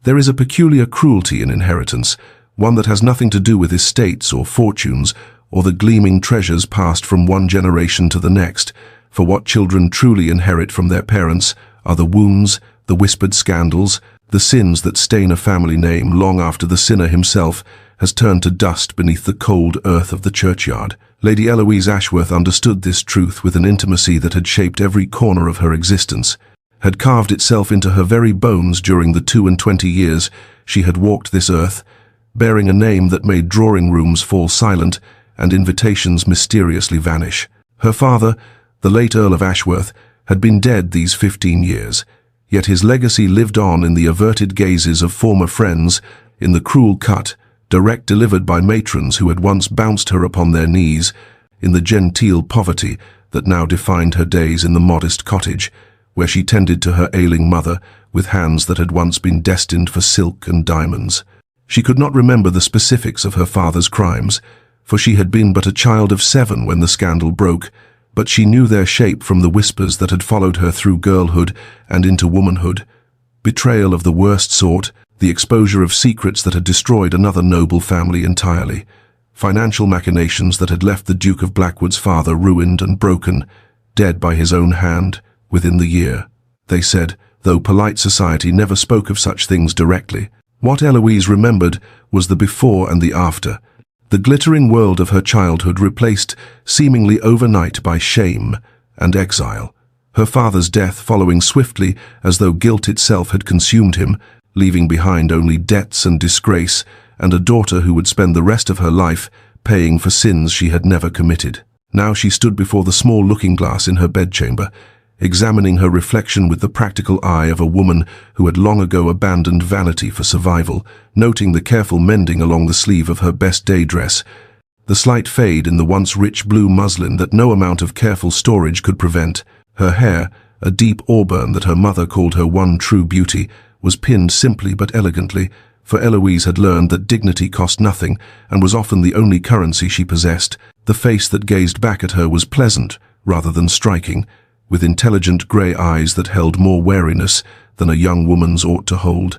There is a peculiar cruelty in inheritance, one that has nothing to do with estates or fortunes, or the gleaming treasures passed from one generation to the next, for what children truly inherit from their parents are the wounds, the whispered scandals, the sins that stain a family name long after the sinner himself has turned to dust beneath the cold earth of the churchyard. Lady Eloise Ashworth understood this truth with an intimacy that had shaped every corner of her existence, had carved itself into her very bones during the 22 years she had walked this earth, bearing a name that made drawing rooms fall silent and invitations mysteriously vanish. Her father, the late Earl of Ashworth, had been dead these 15 years, yet his legacy lived on in the averted gazes of former friends, in the cruel cut, direct delivered by matrons who had once bounced her upon their knees, in the genteel poverty that now defined her days in the modest cottage, where she tended to her ailing mother with hands that had once been destined for silk and diamonds. She could not remember the specifics of her father's crimes, for she had been but a child of 7 when the scandal broke, but she knew their shape from the whispers that had followed her through girlhood and into womanhood. Betrayal of the worst sort, the exposure of secrets that had destroyed another noble family entirely, financial machinations that had left the Duke of Blackwood's father ruined and broken, dead by his own hand, within the year. They said, though polite society never spoke of such things directly. What Eloise remembered was the before and the after, the glittering world of her childhood replaced seemingly overnight by shame and exile, her father's death following swiftly as though guilt itself had consumed him, leaving behind only debts and disgrace, and a daughter who would spend the rest of her life paying for sins she had never committed. Now she stood before the small looking-glass in her bedchamber, examining her reflection with the practical eye of a woman who had long ago abandoned vanity for survival, noting the careful mending along the sleeve of her best day dress, the slight fade in the once rich blue muslin that no amount of careful storage could prevent. Her hair, a deep auburn that her mother called her one true beauty, was pinned simply but elegantly, for Eloise had learned that dignity cost nothing and was often the only currency she possessed. The face that gazed back at her was pleasant rather than striking, with intelligent grey eyes that held more wariness than a young woman's ought to hold,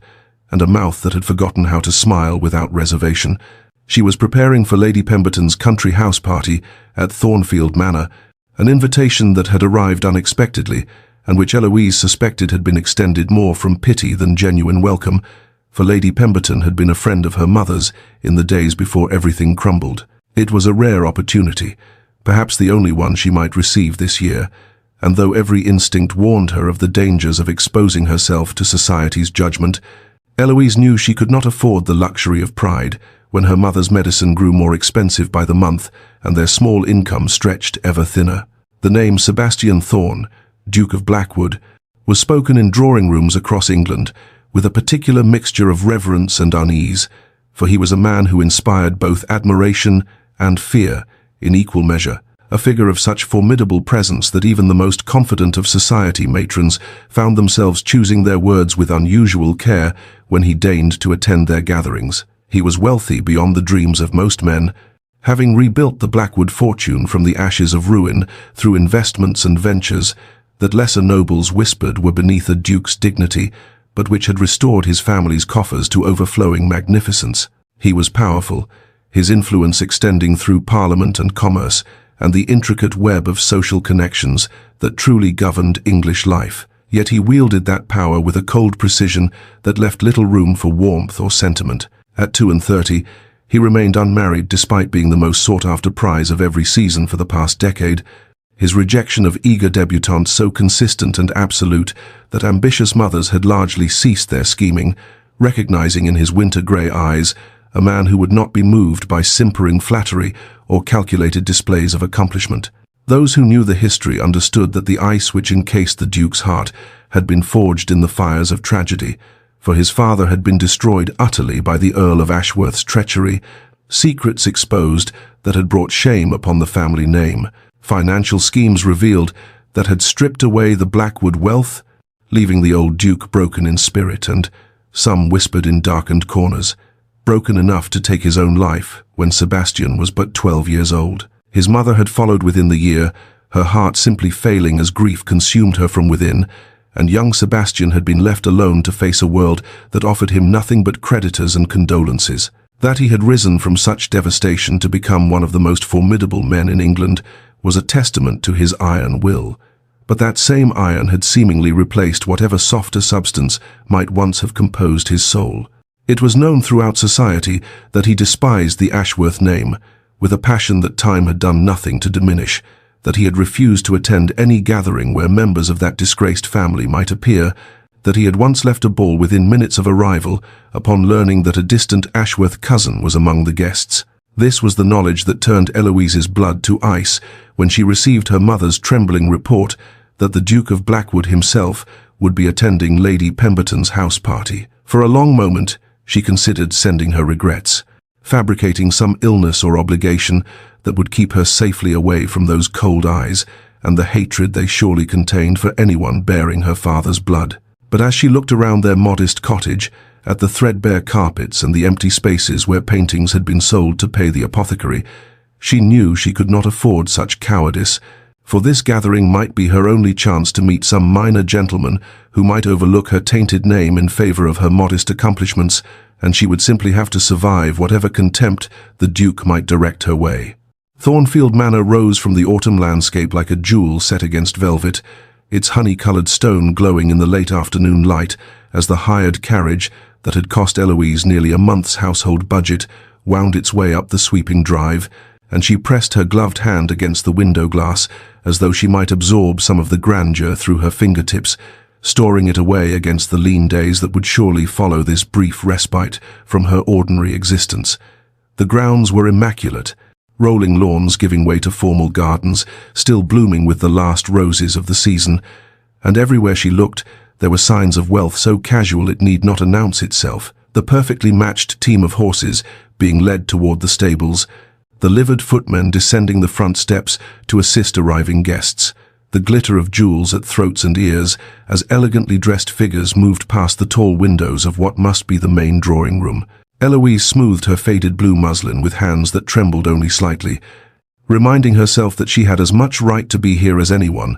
and a mouth that had forgotten how to smile without reservation. She was preparing for Lady Pemberton's country house party at Thornfield Manor, an invitation that had arrived unexpectedly, and which Eloise suspected had been extended more from pity than genuine welcome, for Lady Pemberton had been a friend of her mother's in the days before everything crumbled. It was a rare opportunity, perhaps the only one she might receive this year, and though every instinct warned her of the dangers of exposing herself to society's judgment, Eloise knew she could not afford the luxury of pride when her mother's medicine grew more expensive by the month and their small income stretched ever thinner. The name Sebastian Thorne, Duke of Blackwood, was spoken in drawing rooms across England with a particular mixture of reverence and unease, for he was a man who inspired both admiration and fear in equal measure, a figure of such formidable presence that even the most confident of society matrons found themselves choosing their words with unusual care when he deigned to attend their gatherings. He was wealthy beyond the dreams of most men, having rebuilt the Blackwood fortune from the ashes of ruin through investments and ventures that lesser nobles whispered were beneath a duke's dignity, but which had restored his family's coffers to overflowing magnificence. He was powerful, his influence extending through parliament and commerce, and the intricate web of social connections that truly governed English life. Yet he wielded that power with a cold precision that left little room for warmth or sentiment. At 32, he remained unmarried despite being the most sought-after prize of every season for the past decade, his rejection of eager debutantes so consistent and absolute that ambitious mothers had largely ceased their scheming, recognizing in his winter-grey eyes a man who would not be moved by simpering flattery or calculated displays of accomplishment. Those who knew the history understood that the ice which encased the Duke's heart had been forged in the fires of tragedy, for his father had been destroyed utterly by the Earl of Ashworth's treachery, secrets exposed that had brought shame upon the family name, financial schemes revealed that had stripped away the Blackwood wealth, leaving the old Duke broken in spirit and, some whispered in darkened corners, broken enough to take his own life when Sebastian was but 12 years old. His mother had followed within the year, her heart simply failing as grief consumed her from within, and young Sebastian had been left alone to face a world that offered him nothing but creditors and condolences. That he had risen from such devastation to become one of the most formidable men in England was a testament to his iron will. But that same iron had seemingly replaced whatever softer substance might once have composed his soul. It was known throughout society that he despised the Ashworth name, with a passion that time had done nothing to diminish, that he had refused to attend any gathering where members of that disgraced family might appear, that he had once left a ball within minutes of arrival upon learning that a distant Ashworth cousin was among the guests. This was the knowledge that turned Eloise's blood to ice when she received her mother's trembling report that the Duke of Blackwood himself would be attending Lady Pemberton's house party. For a long moment, she considered sending her regrets, fabricating some illness or obligation that would keep her safely away from those cold eyes and the hatred they surely contained for anyone bearing her father's blood. But as she looked around their modest cottage, at the threadbare carpets and the empty spaces where paintings had been sold to pay the apothecary, she knew she could not afford such cowardice, for this gathering might be her only chance to meet some minor gentleman who might overlook her tainted name in favor of her modest accomplishments, and she would simply have to survive whatever contempt the Duke might direct her way. Thornfield Manor rose from the autumn landscape like a jewel set against velvet, its honey-coloured stone glowing in the late afternoon light as the hired carriage that had cost Eloise nearly a month's household budget wound its way up the sweeping drive, and she pressed her gloved hand against the window glass as though she might absorb some of the grandeur through her fingertips, storing it away against the lean days that would surely follow this brief respite from her ordinary existence. The grounds were immaculate, rolling lawns giving way to formal gardens, still blooming with the last roses of the season, and everywhere she looked there were signs of wealth so casual it need not announce itself. The perfectly matched team of horses being led toward the stables, the livered footmen descending the front steps to assist arriving guests, the glitter of jewels at throats and ears as elegantly dressed figures moved past the tall windows of what must be the main drawing room. Eloise smoothed her faded blue muslin with hands that trembled only slightly, reminding herself that she had as much right to be here as anyone,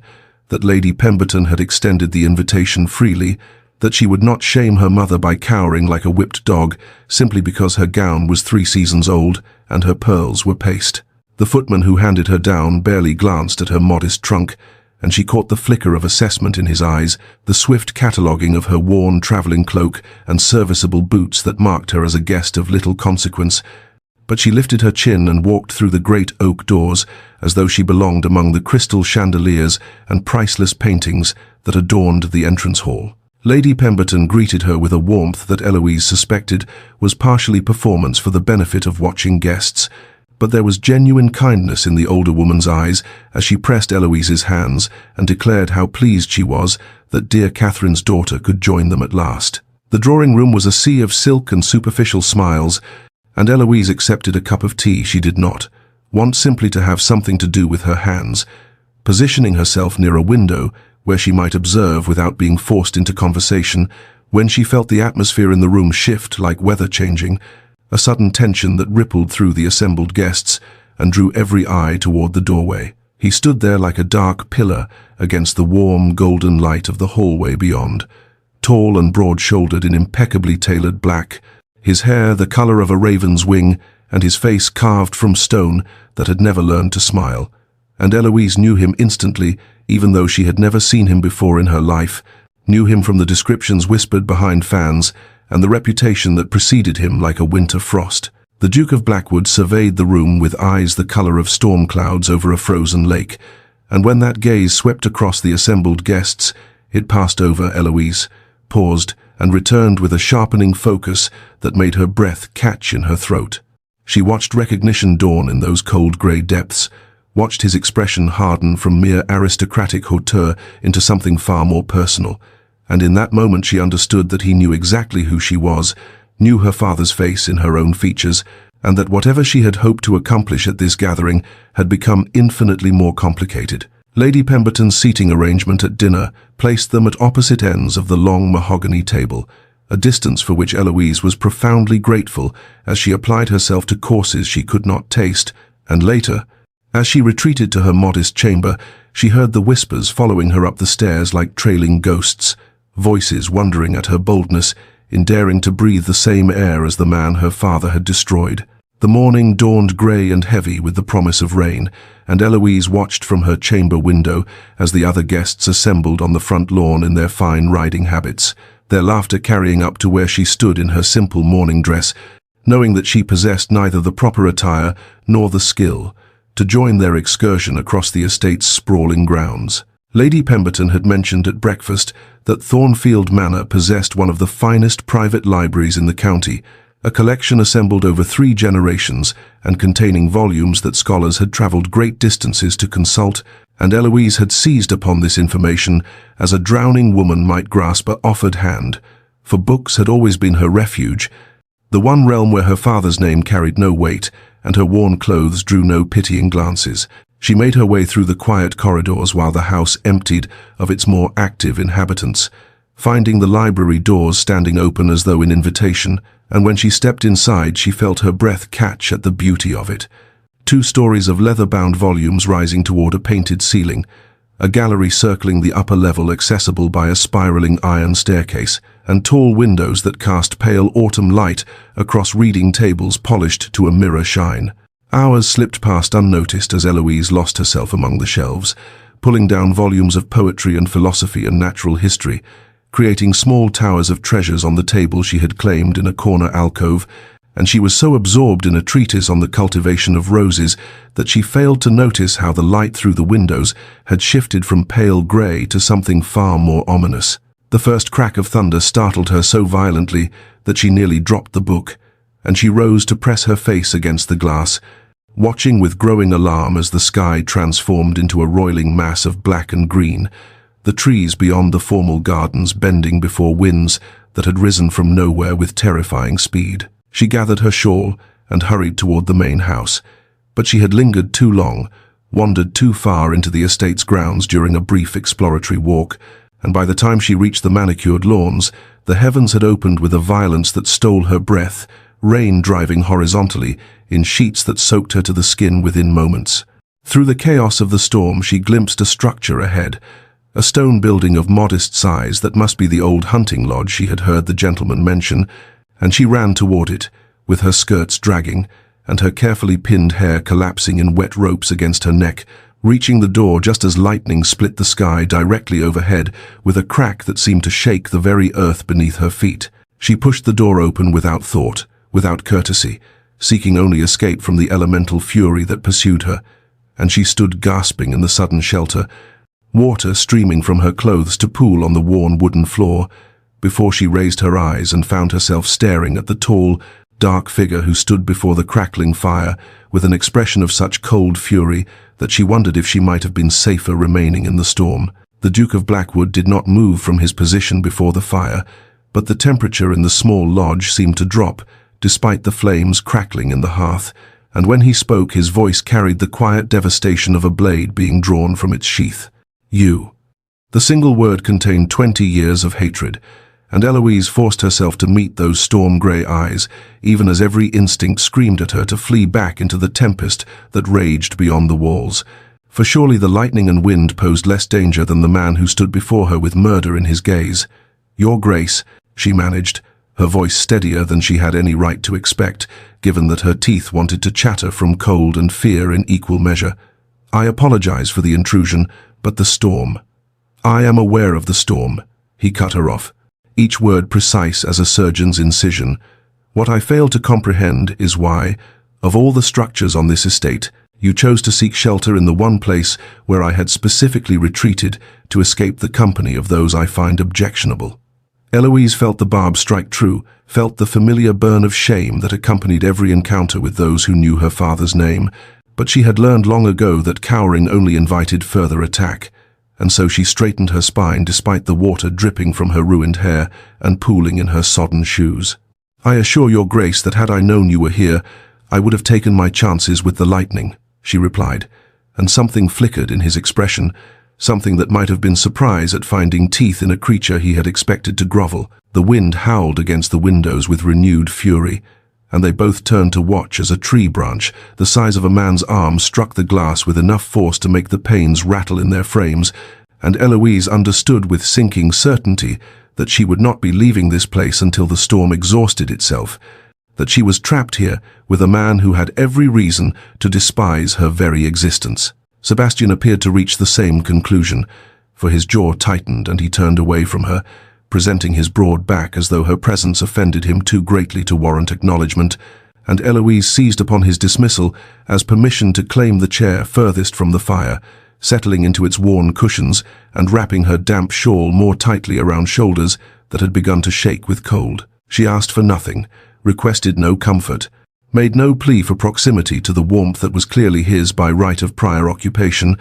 that Lady Pemberton had extended the invitation freely, that she would not shame her mother by cowering like a whipped dog simply because her gown was 3 seasons old and her pearls were paste. The footman who handed her down barely glanced at her modest trunk, and she caught the flicker of assessment in his eyes, the swift cataloguing of her worn travelling cloak and serviceable boots that marked her as a guest of little consequence. But she lifted her chin and walked through the great oak doors as though she belonged among the crystal chandeliers and priceless paintings that adorned the entrance hall. Lady Pemberton greeted her with a warmth that Eloise suspected was partially performance for the benefit of watching guests, but there was genuine kindness in the older woman's eyes as she pressed Eloise's hands and declared how pleased she was that dear Catherine's daughter could join them at last. The drawing-room was a sea of silk and superficial smiles, and Eloise accepted a cup of tea she did not want simply to have something to do with her hands, positioning herself near a window where she might observe without being forced into conversation. When she felt the atmosphere in the room shift like weather changing, a sudden tension that rippled through the assembled guests and drew every eye toward the doorway. He stood there like a dark pillar against the warm, golden light of the hallway beyond, tall and broad-shouldered in impeccably tailored black, his hair the color of a raven's wing, and his face carved from stone that had never learned to smile. And Eloise knew him instantly, even though she had never seen him before in her life, knew him from the descriptions whispered behind fans and the reputation that preceded him like a winter frost. The Duke of Blackwood surveyed the room with eyes the color of storm clouds over a frozen lake, and when that gaze swept across the assembled guests, it passed over Eloise, paused, and returned with a sharpening focus that made her breath catch in her throat. She watched recognition dawn in those cold grey depths, watched his expression harden from mere aristocratic hauteur into something far more personal, and in that moment she understood that he knew exactly who she was, knew her father's face in her own features, and that whatever she had hoped to accomplish at this gathering had become infinitely more complicated. Lady Pemberton's seating arrangement at dinner placed them at opposite ends of the long mahogany table, a distance for which Eloise was profoundly grateful as she applied herself to courses she could not taste, and later, As she retreated to her modest chamber, she heard the whispers following her up the stairs like trailing ghosts, voices wondering at her boldness in daring to breathe the same air as the man her father had destroyed. The morning dawned grey and heavy with the promise of rain, and Eloise watched from her chamber window as the other guests assembled on the front lawn in their fine riding habits, their laughter carrying up to where she stood in her simple morning dress, knowing that she possessed neither the proper attire nor the skill to join their excursion across the estate's sprawling grounds. Lady Pemberton had mentioned at breakfast that Thornfield Manor possessed one of the finest private libraries in the county, a collection assembled over 3 generations and containing volumes that scholars had travelled great distances to consult, and Eloise had seized upon this information as a drowning woman might grasp an offered hand, for books had always been her refuge, the one realm where her father's name carried no weight and her worn clothes drew no pitying glances. She made her way through the quiet corridors while the house emptied of its more active inhabitants, finding the library doors standing open as though in invitation, and when she stepped inside she felt her breath catch at the beauty of it. 2 stories of leather-bound volumes rising toward a painted ceiling, a gallery circling the upper level accessible by a spiraling iron staircase, and tall windows that cast pale autumn light across reading tables polished to a mirror shine. Hours slipped past unnoticed as Eloise lost herself among the shelves, pulling down volumes of poetry and philosophy and natural history, creating small towers of treasures on the table she had claimed in a corner alcove, and she was so absorbed in a treatise on the cultivation of roses that she failed to notice how the light through the windows had shifted from pale grey to something far more ominous. The first crack of thunder startled her so violently that she nearly dropped the book, and she rose to press her face against the glass, watching with growing alarm as the sky transformed into a roiling mass of black and green, the trees beyond the formal gardens bending before winds that had risen from nowhere with terrifying speed. She gathered her shawl and hurried toward the main house, but she had lingered too long, wandered too far into the estate's grounds during a brief exploratory walk, and by the time she reached the manicured lawns, the heavens had opened with a violence that stole her breath, rain driving horizontally in sheets that soaked her to the skin within moments. Through the chaos of the storm she glimpsed a structure ahead, a stone building of modest size that must be the old hunting lodge she had heard the gentleman mention, and she ran toward it, with her skirts dragging, and her carefully pinned hair collapsing in wet ropes against her neck, reaching the door just as lightning split the sky directly overhead with a crack that seemed to shake the very earth beneath her feet. She pushed the door open without thought, without courtesy, seeking only escape from the elemental fury that pursued her, and she stood gasping in the sudden shelter, water streaming from her clothes to pool on the worn wooden floor, before she raised her eyes and found herself staring at the tall, dark figure who stood before the crackling fire with an expression of such cold fury that she wondered if she might have been safer remaining in the storm. The Duke of Blackwood did not move from his position before the fire, but the temperature in the small lodge seemed to drop, despite the flames crackling in the hearth, and when he spoke his voice carried the quiet devastation of a blade being drawn from its sheath. You. The single word contained 20 years of hatred, and Eloise forced herself to meet those storm-grey eyes, even as every instinct screamed at her to flee back into the tempest that raged beyond the walls. For surely the lightning and wind posed less danger than the man who stood before her with murder in his gaze. "Your Grace," she managed, her voice steadier than she had any right to expect, given that her teeth wanted to chatter from cold and fear in equal measure. "I apologize for the intrusion, but the storm." "I am aware of the storm," he cut her off, each word precise as a surgeon's incision. "What I fail to comprehend is why, of all the structures on this estate, you chose to seek shelter in the one place where I had specifically retreated to escape the company of those I find objectionable." Eloise felt the barb strike true, felt the familiar burn of shame that accompanied every encounter with those who knew her father's name, but she had learned long ago that cowering only invited further attack, and so she straightened her spine despite the water dripping from her ruined hair and pooling in her sodden shoes. "I assure your Grace that had I known you were here, I would have taken my chances with the lightning," she replied, and something flickered in his expression, something that might have been surprise at finding teeth in a creature he had expected to grovel. The wind howled against the windows with renewed fury, and they both turned to watch as a tree branch, the size of a man's arm, struck the glass with enough force to make the panes rattle in their frames, and Eloise understood with sinking certainty that she would not be leaving this place until the storm exhausted itself, that she was trapped here with a man who had every reason to despise her very existence. Sebastian appeared to reach the same conclusion, for his jaw tightened and he turned away from her, presenting his broad back as though her presence offended him too greatly to warrant acknowledgement, and Eloise seized upon his dismissal as permission to claim the chair furthest from the fire, settling into its worn cushions and wrapping her damp shawl more tightly around shoulders that had begun to shake with cold. She asked for nothing, requested no comfort, made no plea for proximity to the warmth that was clearly his by right of prior occupation,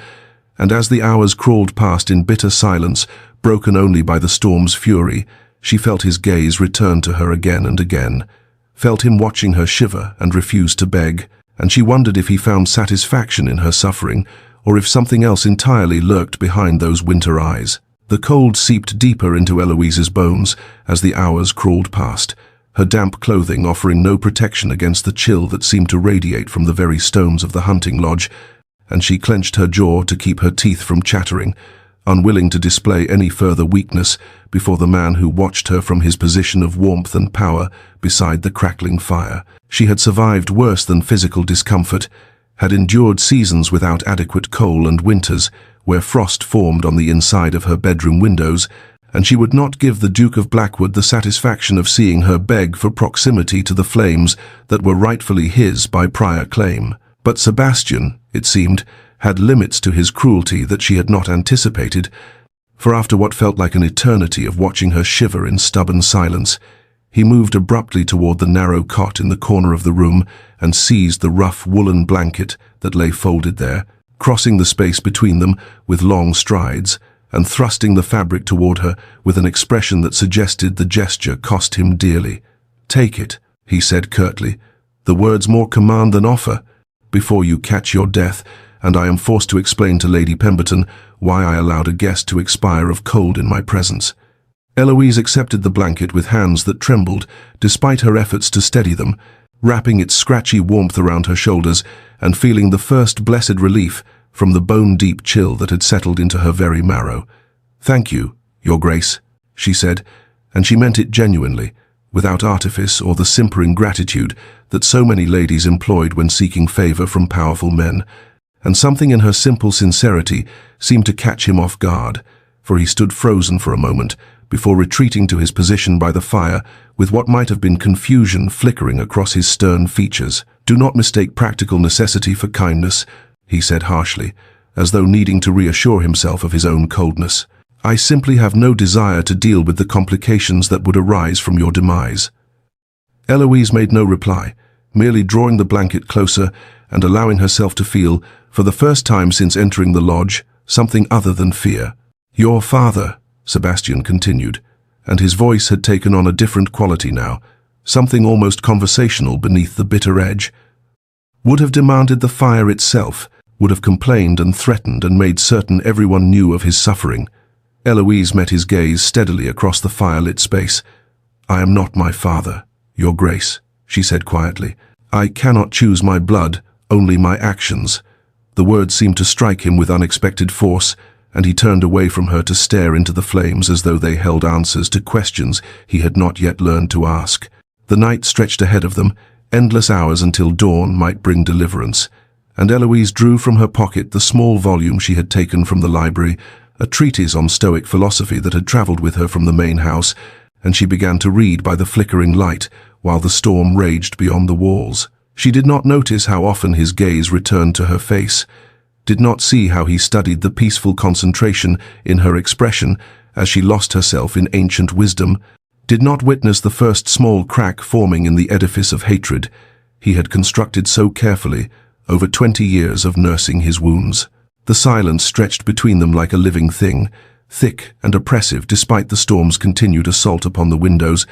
and as the hours crawled past in bitter silence, broken only by the storm's fury, she felt his gaze return to her again and again, felt him watching her shiver and refuse to beg, and she wondered if he found satisfaction in her suffering, or if something else entirely lurked behind those winter eyes. The cold seeped deeper into Eloise's bones as the hours crawled past, her damp clothing offering no protection against the chill that seemed to radiate from the very stones of the hunting lodge, and she clenched her jaw to keep her teeth from chattering, unwilling to display any further weakness before the man who watched her from his position of warmth and power beside the crackling fire. She had survived worse than physical discomfort, had endured seasons without adequate coal and winters where frost formed on the inside of her bedroom windows, and she would not give the Duke of Blackwood the satisfaction of seeing her beg for proximity to the flames that were rightfully his by prior claim. But Sebastian, it seemed, had limits to his cruelty that she had not anticipated, for after what felt like an eternity of watching her shiver in stubborn silence, he moved abruptly toward the narrow cot in the corner of the room and seized the rough woolen blanket that lay folded there, crossing the space between them with long strides, and thrusting the fabric toward her with an expression that suggested the gesture cost him dearly. "Take it," he said curtly, "the words more command than offer, before you catch your death, and I am forced to explain to Lady Pemberton why I allowed a guest to expire of cold in my presence." Eloise accepted the blanket with hands that trembled, despite her efforts to steady them, wrapping its scratchy warmth around her shoulders and feeling the first blessed relief from the bone-deep chill that had settled into her very marrow. "Thank you, Your Grace," she said, and she meant it genuinely, without artifice or the simpering gratitude that so many ladies employed when seeking favor from powerful men, and something in her simple sincerity seemed to catch him off guard, for he stood frozen for a moment before retreating to his position by the fire with what might have been confusion flickering across his stern features. "Do not mistake practical necessity for kindness," he said harshly, as though needing to reassure himself of his own coldness. "I simply have no desire to deal with the complications that would arise from your demise." Eloise made no reply, merely drawing the blanket closer and allowing herself to feel, for the first time since entering the lodge, something other than fear. "Your father," Sebastian continued, and his voice had taken on a different quality now, something almost conversational beneath the bitter edge, "would have demanded the fire itself, would have complained and threatened and made certain everyone knew of his suffering." Eloise met his gaze steadily across the firelit space. "I am not my father, Your Grace," she said quietly. "I cannot choose my blood, only my actions." The words seemed to strike him with unexpected force, and he turned away from her to stare into the flames as though they held answers to questions he had not yet learned to ask. The night stretched ahead of them, endless hours until dawn might bring deliverance, and Eloise drew from her pocket the small volume she had taken from the library, a treatise on Stoic philosophy that had travelled with her from the main house, and she began to read by the flickering light while the storm raged beyond the walls. She did not notice how often his gaze returned to her face, did not see how he studied the peaceful concentration in her expression as she lost herself in ancient wisdom, did not witness the first small crack forming in the edifice of hatred he had constructed so carefully over 20 years of nursing his wounds. The silence stretched between them like a living thing, thick and oppressive despite the storm's continued assault upon the windows,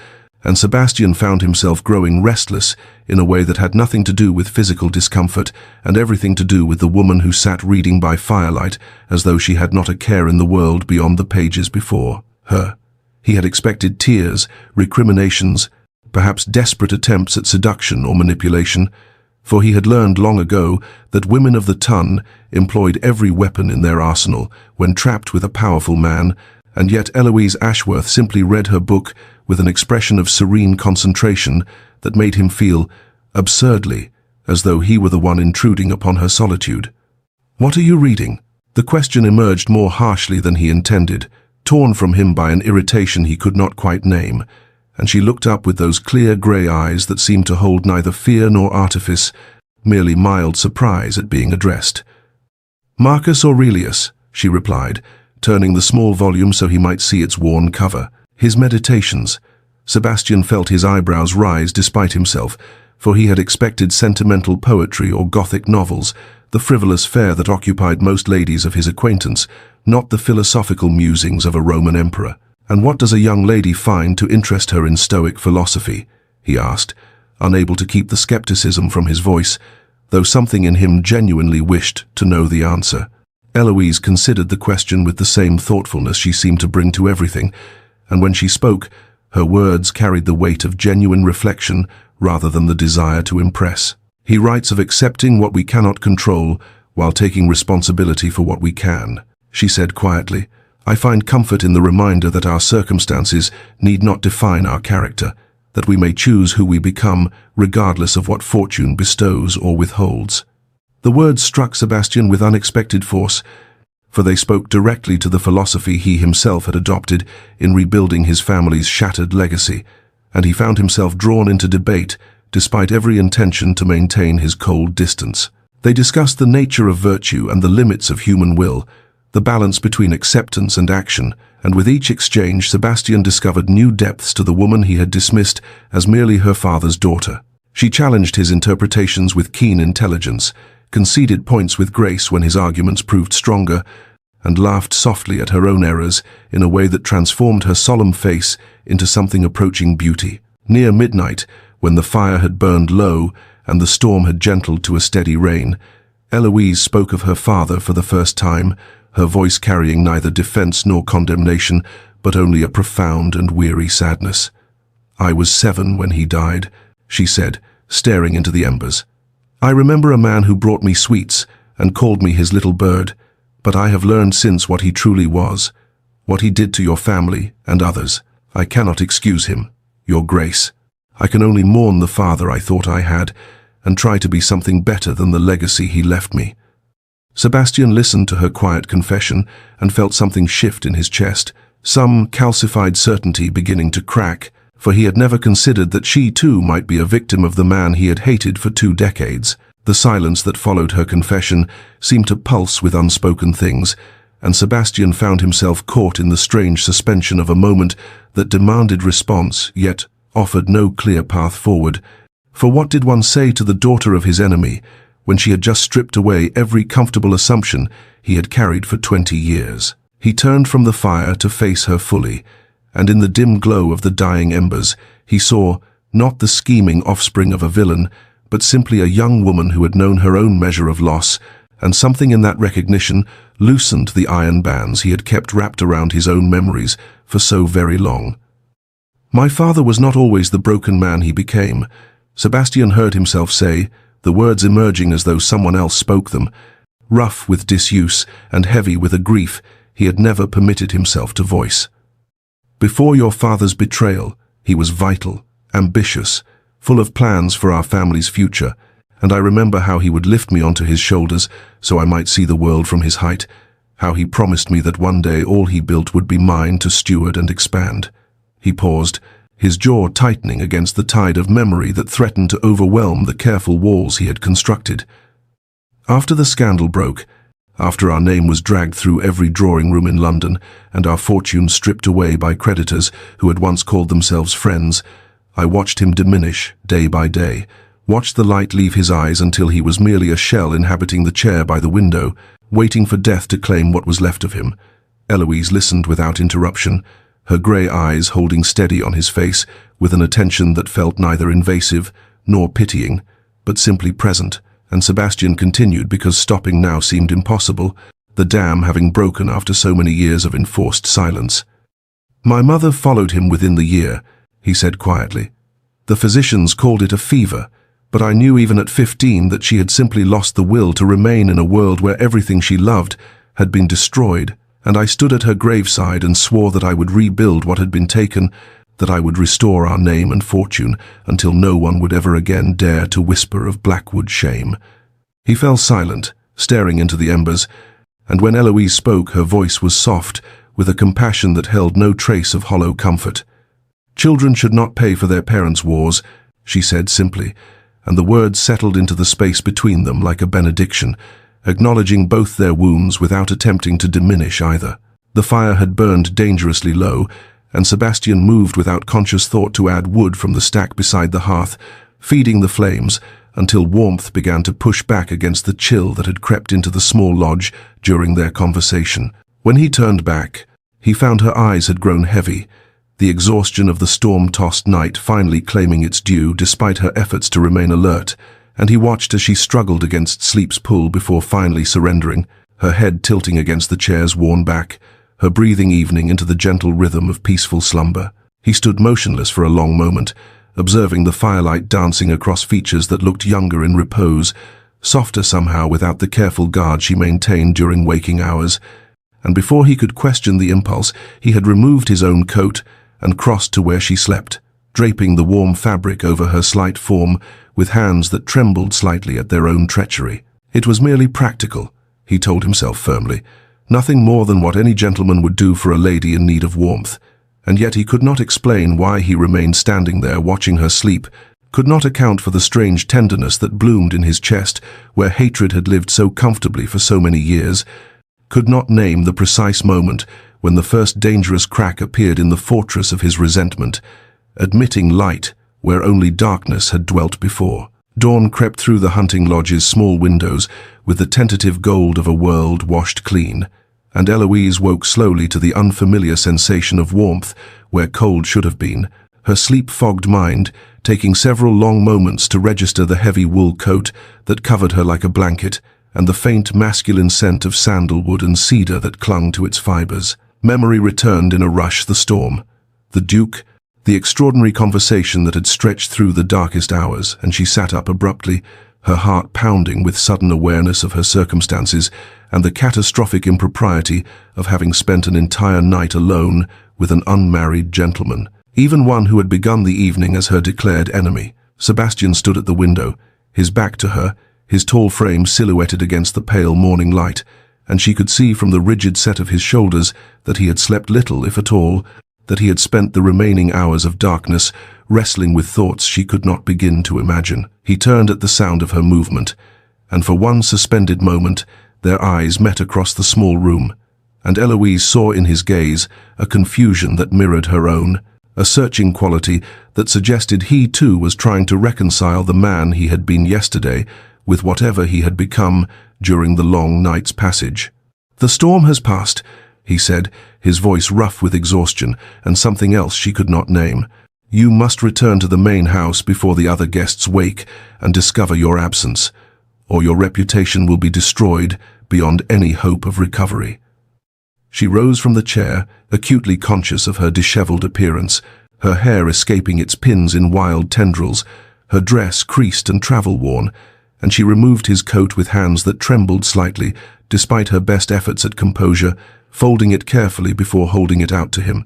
and Sebastian found himself growing restless in a way that had nothing to do with physical discomfort and everything to do with the woman who sat reading by firelight as though she had not a care in the world beyond the pages before her. He had expected tears, recriminations, perhaps desperate attempts at seduction or manipulation, for he had learned long ago that women of the ton employed every weapon in their arsenal when trapped with a powerful man, and yet Eloise Ashworth simply read her book with an expression of serene concentration that made him feel, absurdly, as though he were the one intruding upon her solitude. "What are you reading?" The question emerged more harshly than he intended, torn from him by an irritation he could not quite name, and she looked up with those clear grey eyes that seemed to hold neither fear nor artifice, merely mild surprise at being addressed. "Marcus Aurelius," she replied, turning the small volume so he might see its worn cover. "His Meditations." Sebastian felt his eyebrows rise despite himself, for he had expected sentimental poetry or Gothic novels, the frivolous fare that occupied most ladies of his acquaintance, not the philosophical musings of a Roman emperor. "And what does a young lady find to interest her in Stoic philosophy?" he asked, unable to keep the skepticism from his voice, though something in him genuinely wished to know the answer. Eloise considered the question with the same thoughtfulness she seemed to bring to everything, and when she spoke, her words carried the weight of genuine reflection rather than the desire to impress. "He writes of accepting what we cannot control while taking responsibility for what we can," she said quietly. "I find comfort in the reminder that our circumstances need not define our character, that we may choose who we become regardless of what fortune bestows or withholds." The words struck Sebastian with unexpected force, for they spoke directly to the philosophy he himself had adopted in rebuilding his family's shattered legacy, and he found himself drawn into debate despite every intention to maintain his cold distance. They discussed the nature of virtue and the limits of human will, the balance between acceptance and action, and with each exchange Sebastian discovered new depths to the woman he had dismissed as merely her father's daughter. She challenged his interpretations with keen intelligence, conceded points with grace when his arguments proved stronger, and laughed softly at her own errors in a way that transformed her solemn face into something approaching beauty. Near midnight, when the fire had burned low and the storm had gentled to a steady rain, Eloise spoke of her father for the first time, her voice carrying neither defense nor condemnation, but only a profound and weary sadness. "I was 7 when he died," she said, staring into the embers. "I remember a man who brought me sweets and called me his little bird, but I have learned since what he truly was, what he did to your family and others. I cannot excuse him, Your Grace. I can only mourn the father I thought I had and try to be something better than the legacy he left me." Sebastian listened to her quiet confession and felt something shift in his chest, some calcified certainty beginning to crack, for he had never considered that she too might be a victim of the man he had hated for 2 decades. The silence that followed her confession seemed to pulse with unspoken things, and Sebastian found himself caught in the strange suspension of a moment that demanded response, yet offered no clear path forward. For what did one say to the daughter of his enemy when she had just stripped away every comfortable assumption he had carried for 20 years? He turned from the fire to face her fully, and in the dim glow of the dying embers, he saw not the scheming offspring of a villain, but simply a young woman who had known her own measure of loss, and something in that recognition loosened the iron bands he had kept wrapped around his own memories for so very long. "My father was not always the broken man he became," Sebastian heard himself say, the words emerging as though someone else spoke them, rough with disuse and heavy with a grief he had never permitted himself to voice. "Before your father's betrayal, he was vital, ambitious, full of plans for our family's future, and I remember how he would lift me onto his shoulders so I might see the world from his height, how he promised me that one day all he built would be mine to steward and expand." He paused, his jaw tightening against the tide of memory that threatened to overwhelm the careful walls he had constructed. "After the scandal broke, after our name was dragged through every drawing room in London and our fortunes stripped away by creditors who had once called themselves friends, I watched him diminish day by day, watched the light leave his eyes until he was merely a shell inhabiting the chair by the window, waiting for death to claim what was left of him." Eloise listened without interruption, her grey eyes holding steady on his face with an attention that felt neither invasive nor pitying, but simply present, and Sebastian continued because stopping now seemed impossible, the dam having broken after so many years of enforced silence. "My mother followed him within the year," he said quietly. The physicians called it a fever, but I knew even at 15 that she had simply lost the will to remain in a world where everything she loved had been destroyed, and I stood at her graveside and swore that I would rebuild what had been taken, that I would restore our name and fortune until no one would ever again dare to whisper of Blackwood shame. He fell silent, staring into the embers, and when Eloise spoke, her voice was soft, with a compassion that held no trace of hollow comfort. "Children should not pay for their parents' wars," she said simply, and the words settled into the space between them like a benediction, acknowledging both their wounds without attempting to diminish either. The fire had burned dangerously low, and Sebastian moved without conscious thought to add wood from the stack beside the hearth, feeding the flames until warmth began to push back against the chill that had crept into the small lodge during their conversation. When he turned back, he found her eyes had grown heavy, the exhaustion of the storm-tossed night finally claiming its due despite her efforts to remain alert, and he watched as she struggled against sleep's pull before finally surrendering, her head tilting against the chair's worn back, her breathing evening into the gentle rhythm of peaceful slumber. He stood motionless for a long moment, observing the firelight dancing across features that looked younger in repose, softer somehow without the careful guard she maintained during waking hours. And before he could question the impulse, he had removed his own coat and crossed to where she slept, draping the warm fabric over her slight form with hands that trembled slightly at their own treachery. It was merely practical, he told himself firmly, nothing more than what any gentleman would do for a lady in need of warmth. And yet he could not explain why he remained standing there watching her sleep, could not account for the strange tenderness that bloomed in his chest where hatred had lived so comfortably for so many years, could not name the precise moment when the first dangerous crack appeared in the fortress of his resentment, admitting light where only darkness had dwelt before. Dawn crept through the hunting lodge's small windows with the tentative gold of a world washed clean, and Eloise woke slowly to the unfamiliar sensation of warmth where cold should have been, her sleep-fogged mind taking several long moments to register the heavy wool coat that covered her like a blanket and the faint masculine scent of sandalwood and cedar that clung to its fibers. Memory returned in a rush: the storm, the Duke, the extraordinary conversation that had stretched through the darkest hours, and she sat up abruptly, her heart pounding with sudden awareness of her circumstances and the catastrophic impropriety of having spent an entire night alone with an unmarried gentleman, even one who had begun the evening as her declared enemy. Sebastian stood at the window, his back to her, his tall frame silhouetted against the pale morning light, and she could see from the rigid set of his shoulders that he had slept little, if at all, that he had spent the remaining hours of darkness wrestling with thoughts she could not begin to imagine. He turned at the sound of her movement, and for one suspended moment their eyes met across the small room, and Eloise saw in his gaze a confusion that mirrored her own, a searching quality that suggested he too was trying to reconcile the man he had been yesterday with whatever he had become during the long night's passage. "The storm has passed," he said, his voice rough with exhaustion and something else she could not name. "You must return to the main house before the other guests wake and discover your absence, or your reputation will be destroyed beyond any hope of recovery." She rose from the chair, acutely conscious of her disheveled appearance, her hair escaping its pins in wild tendrils, her dress creased and travel-worn, and she removed his coat with hands that trembled slightly, despite her best efforts at composure, folding it carefully before holding it out to him.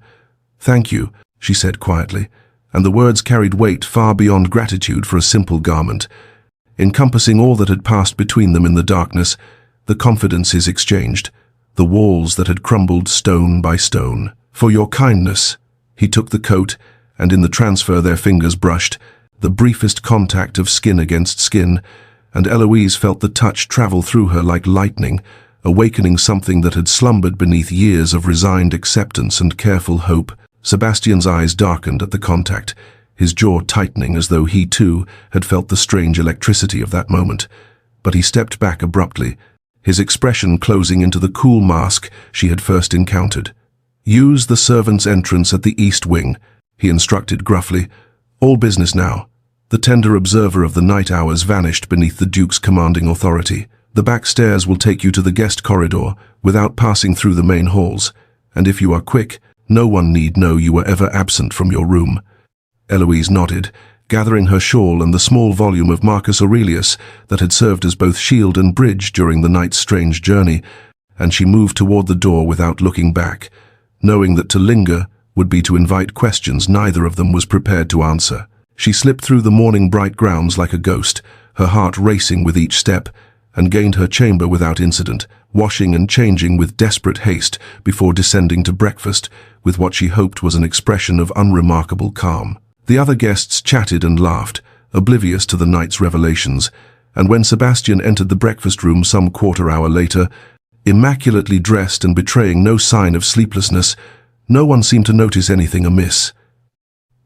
"Thank you," she said quietly, and the words carried weight far beyond gratitude for a simple garment, encompassing all that had passed between them in the darkness, the confidences exchanged, the walls that had crumbled stone by stone. "For your kindness." He took the coat, and in the transfer their fingers brushed, the briefest contact of skin against skin, and Eloise felt the touch travel through her like lightning, awakening something that had slumbered beneath years of resigned acceptance and careful hope. Sebastian's eyes darkened at the contact, his jaw tightening as though he too had felt the strange electricity of that moment. But he stepped back abruptly, his expression closing into the cool mask she had first encountered. "Use the servants' entrance at the east wing," he instructed gruffly. "All business now." The tender observer of the night hours vanished beneath the Duke's commanding authority. "The back stairs will take you to the guest corridor without passing through the main halls, and if you are quick, no one need know you were ever absent from your room." Eloise nodded, gathering her shawl and the small volume of Marcus Aurelius that had served as both shield and bridge during the night's strange journey, and she moved toward the door without looking back, knowing that to linger would be to invite questions neither of them was prepared to answer. She slipped through the morning bright grounds like a ghost, her heart racing with each step, and gained her chamber without incident, washing and changing with desperate haste before descending to breakfast with what she hoped was an expression of unremarkable calm. The other guests chatted and laughed, oblivious to the night's revelations, and when Sebastian entered the breakfast room some quarter-hour later, immaculately dressed and betraying no sign of sleeplessness, no one seemed to notice anything amiss.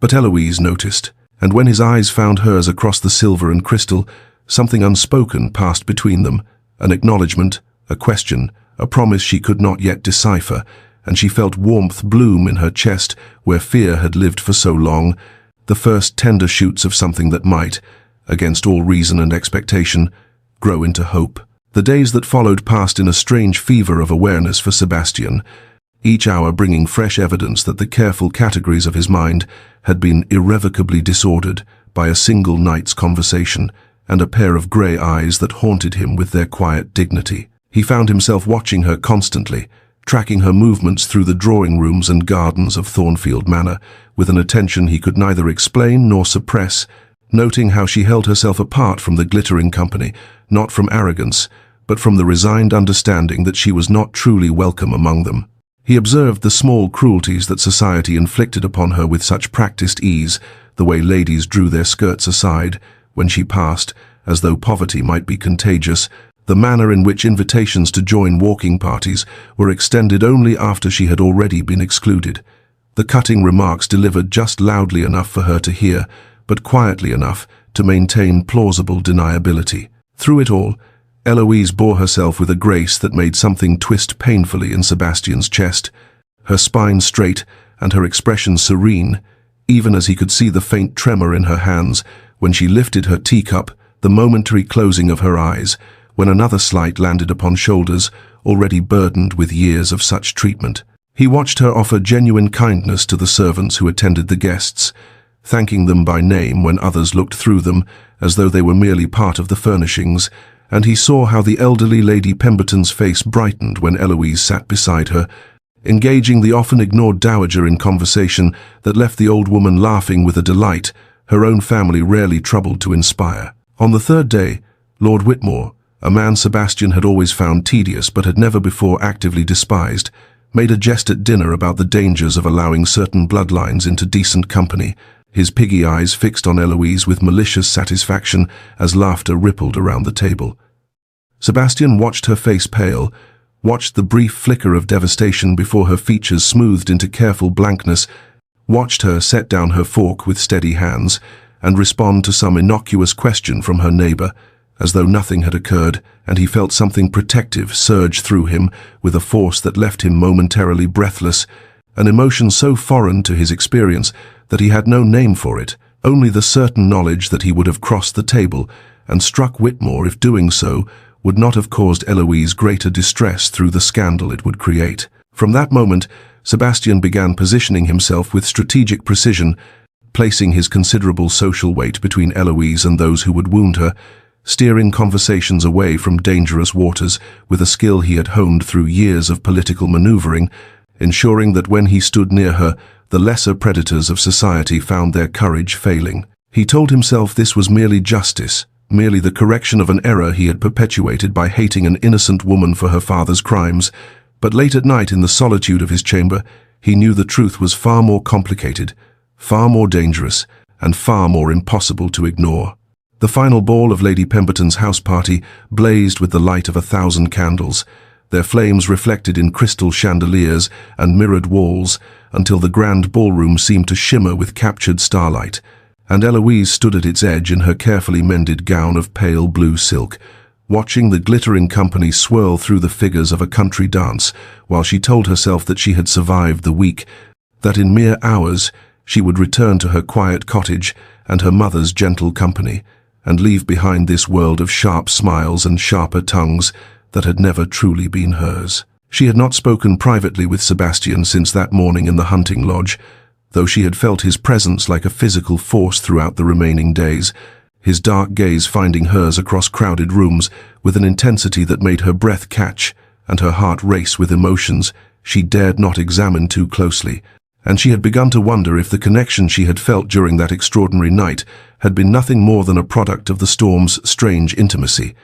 But Eloise noticed, and when his eyes found hers across the silver and crystal, something unspoken passed between them, an acknowledgement, a question, a promise she could not yet decipher, and she felt warmth bloom in her chest where fear had lived for so long, the first tender shoots of something that might, against all reason and expectation, grow into hope. The days that followed passed in a strange fever of awareness for Sebastian, each hour bringing fresh evidence that the careful categories of his mind had been irrevocably disordered by a single night's conversation and a pair of grey eyes that haunted him with their quiet dignity. He found himself watching her constantly, tracking her movements through the drawing rooms and gardens of Thornfield Manor with an attention he could neither explain nor suppress, noting how she held herself apart from the glittering company, not from arrogance, but from the resigned understanding that she was not truly welcome among them. He observed the small cruelties that society inflicted upon her with such practiced ease, the way ladies drew their skirts aside when she passed, as though poverty might be contagious, the manner in which invitations to join walking parties were extended only after she had already been excluded, the cutting remarks delivered just loudly enough for her to hear, but quietly enough to maintain plausible deniability. Through it all, Eloise bore herself with a grace that made something twist painfully in Sebastian's chest, her spine straight and her expression serene, even as he could see the faint tremor in her hands when she lifted her teacup, the momentary closing of her eyes, when another slight landed upon shoulders already burdened with years of such treatment. He watched her offer genuine kindness to the servants who attended the guests, thanking them by name when others looked through them as though they were merely part of the furnishings, and he saw how the elderly Lady Pemberton's face brightened when Eloise sat beside her, engaging the often ignored dowager in conversation that left the old woman laughing with a delight her own family rarely troubled to inspire. On the third day, Lord Whitmore, a man Sebastian had always found tedious but had never before actively despised, made a jest at dinner about the dangers of allowing certain bloodlines into decent company, his piggy eyes fixed on Eloise with malicious satisfaction as laughter rippled around the table. Sebastian watched her face pale, watched the brief flicker of devastation before her features smoothed into careful blankness, watched her set down her fork with steady hands and respond to some innocuous question from her neighbor, as though nothing had occurred, and he felt something protective surge through him with a force that left him momentarily breathless, an emotion so foreign to his experience that he had no name for it, only the certain knowledge that he would have crossed the table and struck Whitmore if doing so would not have caused Eloise greater distress through the scandal it would create. From that moment, Sebastian began positioning himself with strategic precision, placing his considerable social weight between Eloise and those who would wound her, steering conversations away from dangerous waters with a skill he had honed through years of political maneuvering, ensuring that when he stood near her, the lesser predators of society found their courage failing. He told himself this was merely justice, merely the correction of an error he had perpetuated by hating an innocent woman for her father's crimes, but late at night in the solitude of his chamber, he knew the truth was far more complicated, far more dangerous, and far more impossible to ignore. The final ball of Lady Pemberton's house party blazed with the light of 1,000 candles, their flames reflected in crystal chandeliers and mirrored walls until the grand ballroom seemed to shimmer with captured starlight, and Eloise stood at its edge in her carefully mended gown of pale blue silk, watching the glittering company swirl through the figures of a country dance, while she told herself that she had survived the week, that in mere hours she would return to her quiet cottage and her mother's gentle company, and leave behind this world of sharp smiles and sharper tongues that had never truly been hers. She had not spoken privately with Sebastian since that morning in the hunting lodge, though she had felt his presence like a physical force throughout the remaining days, his dark gaze finding hers across crowded rooms with an intensity that made her breath catch and her heart race with emotions she dared not examine too closely. And she had begun to wonder if the connection she had felt during that extraordinary night had been nothing more than a product of the storm's strange intimacy,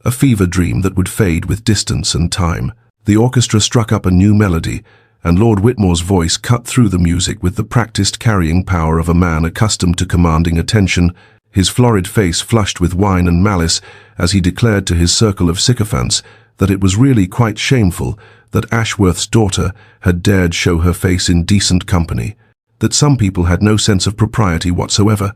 a fever dream that would fade with distance and time. The orchestra struck up a new melody, and Lord Whitmore's voice cut through the music with the practiced carrying power of a man accustomed to commanding attention, his florid face flushed with wine and malice as he declared to his circle of sycophants that it was really quite shameful that Ashworth's daughter had dared show her face in decent company, that some people had no sense of propriety whatsoever,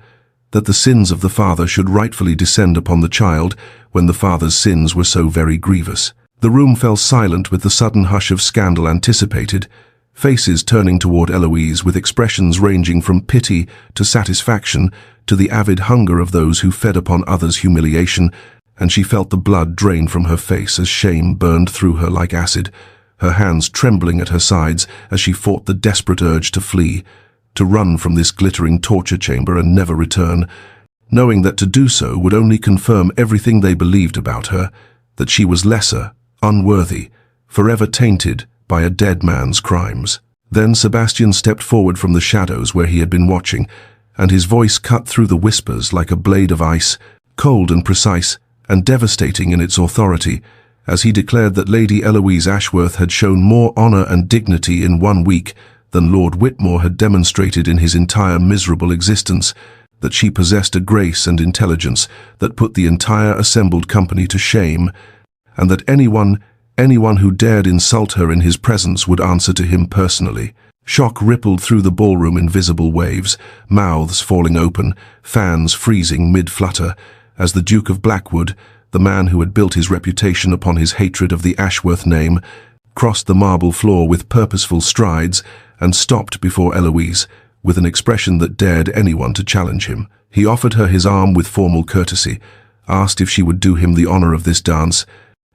that the sins of the father should rightfully descend upon the child when the father's sins were so very grievous. The room fell silent with the sudden hush of scandal anticipated, faces turning toward Eloise with expressions ranging from pity to satisfaction to the avid hunger of those who fed upon others' humiliation, and she felt the blood drain from her face as shame burned through her like acid, her hands trembling at her sides as she fought the desperate urge to flee, to run from this glittering torture chamber and never return, knowing that to do so would only confirm everything they believed about her, that she was lesser, unworthy, forever tainted by a dead man's crimes. Then Sebastian stepped forward from the shadows where he had been watching, and his voice cut through the whispers like a blade of ice, cold and precise, and devastating in its authority, as he declared that Lady Eloise Ashworth had shown more honor and dignity in 1 week than Lord Whitmore had demonstrated in his entire miserable existence, that she possessed a grace and intelligence that put the entire assembled company to shame, and that anyone who dared insult her in his presence would answer to him personally. Shock rippled through the ballroom in visible waves, mouths falling open, fans freezing mid-flutter, as the Duke of Blackwood, the man who had built his reputation upon his hatred of the Ashworth name, crossed the marble floor with purposeful strides and stopped before Eloise, with an expression that dared anyone to challenge him. He offered her his arm with formal courtesy, asked if she would do him the honor of this dance,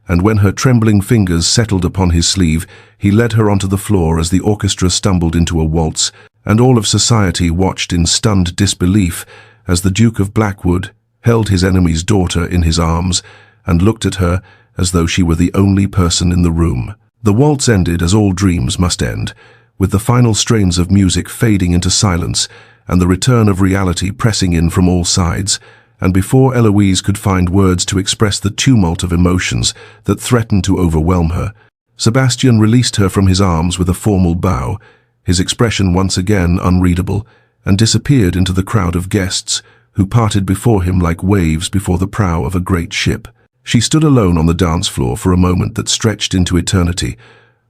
and when her trembling fingers settled upon his sleeve, he led her onto the floor as the orchestra stumbled into a waltz, and all of society watched in stunned disbelief as the Duke of Blackwood held his enemy's daughter in his arms and looked at her as though she were the only person in the room. The waltz ended as all dreams must end, with the final strains of music fading into silence and the return of reality pressing in from all sides, and before Eloise could find words to express the tumult of emotions that threatened to overwhelm her, Sebastian released her from his arms with a formal bow, his expression once again unreadable, and disappeared into the crowd of guests who parted before him like waves before the prow of a great ship. She stood alone on the dance floor for a moment that stretched into eternity,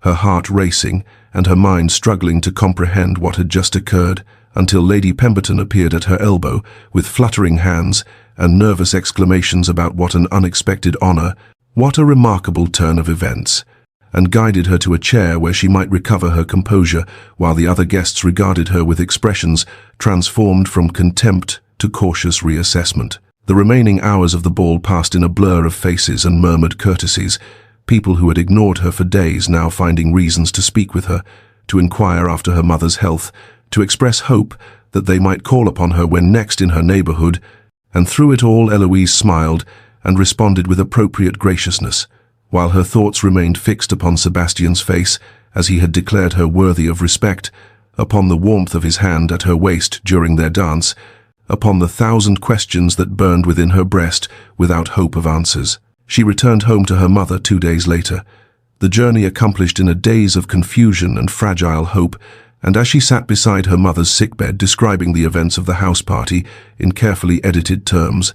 her heart racing and her mind struggling to comprehend what had just occurred, until Lady Pemberton appeared at her elbow with fluttering hands and nervous exclamations about what an unexpected honor, what a remarkable turn of events, and guided her to a chair where she might recover her composure while the other guests regarded her with expressions transformed from contempt to cautious reassessment. The remaining hours of the ball passed in a blur of faces and murmured courtesies, people who had ignored her for days now finding reasons to speak with her, to inquire after her mother's health, to express hope that they might call upon her when next in her neighborhood, and through it all Eloise smiled and responded with appropriate graciousness, while her thoughts remained fixed upon Sebastian's face as he had declared her worthy of respect, upon the warmth of his hand at her waist during their dance, upon the 1,000 questions that burned within her breast without hope of answers. She returned home to her mother 2 days later, the journey accomplished in a daze of confusion and fragile hope, and as she sat beside her mother's sickbed describing the events of the house party in carefully edited terms,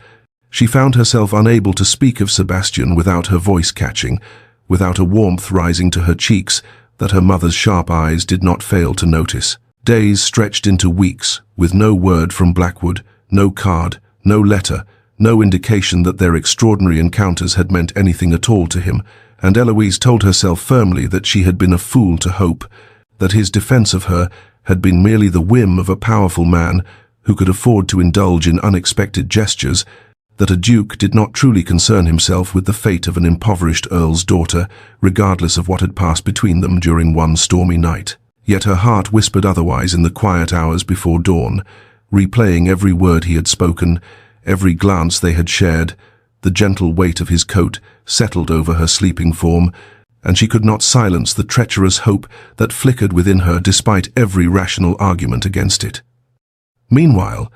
she found herself unable to speak of Sebastian without her voice catching, without a warmth rising to her cheeks that her mother's sharp eyes did not fail to notice. Days stretched into weeks, with no word from Blackwood, no card, no letter, no indication that their extraordinary encounters had meant anything at all to him, and Eloise told herself firmly that she had been a fool to hope, that his defense of her had been merely the whim of a powerful man who could afford to indulge in unexpected gestures, that a duke did not truly concern himself with the fate of an impoverished earl's daughter, regardless of what had passed between them during one stormy night. Yet her heart whispered otherwise in the quiet hours before dawn, replaying every word he had spoken, every glance they had shared. The gentle weight of his coat settled over her sleeping form, and she could not silence the treacherous hope that flickered within her despite every rational argument against it. Meanwhile,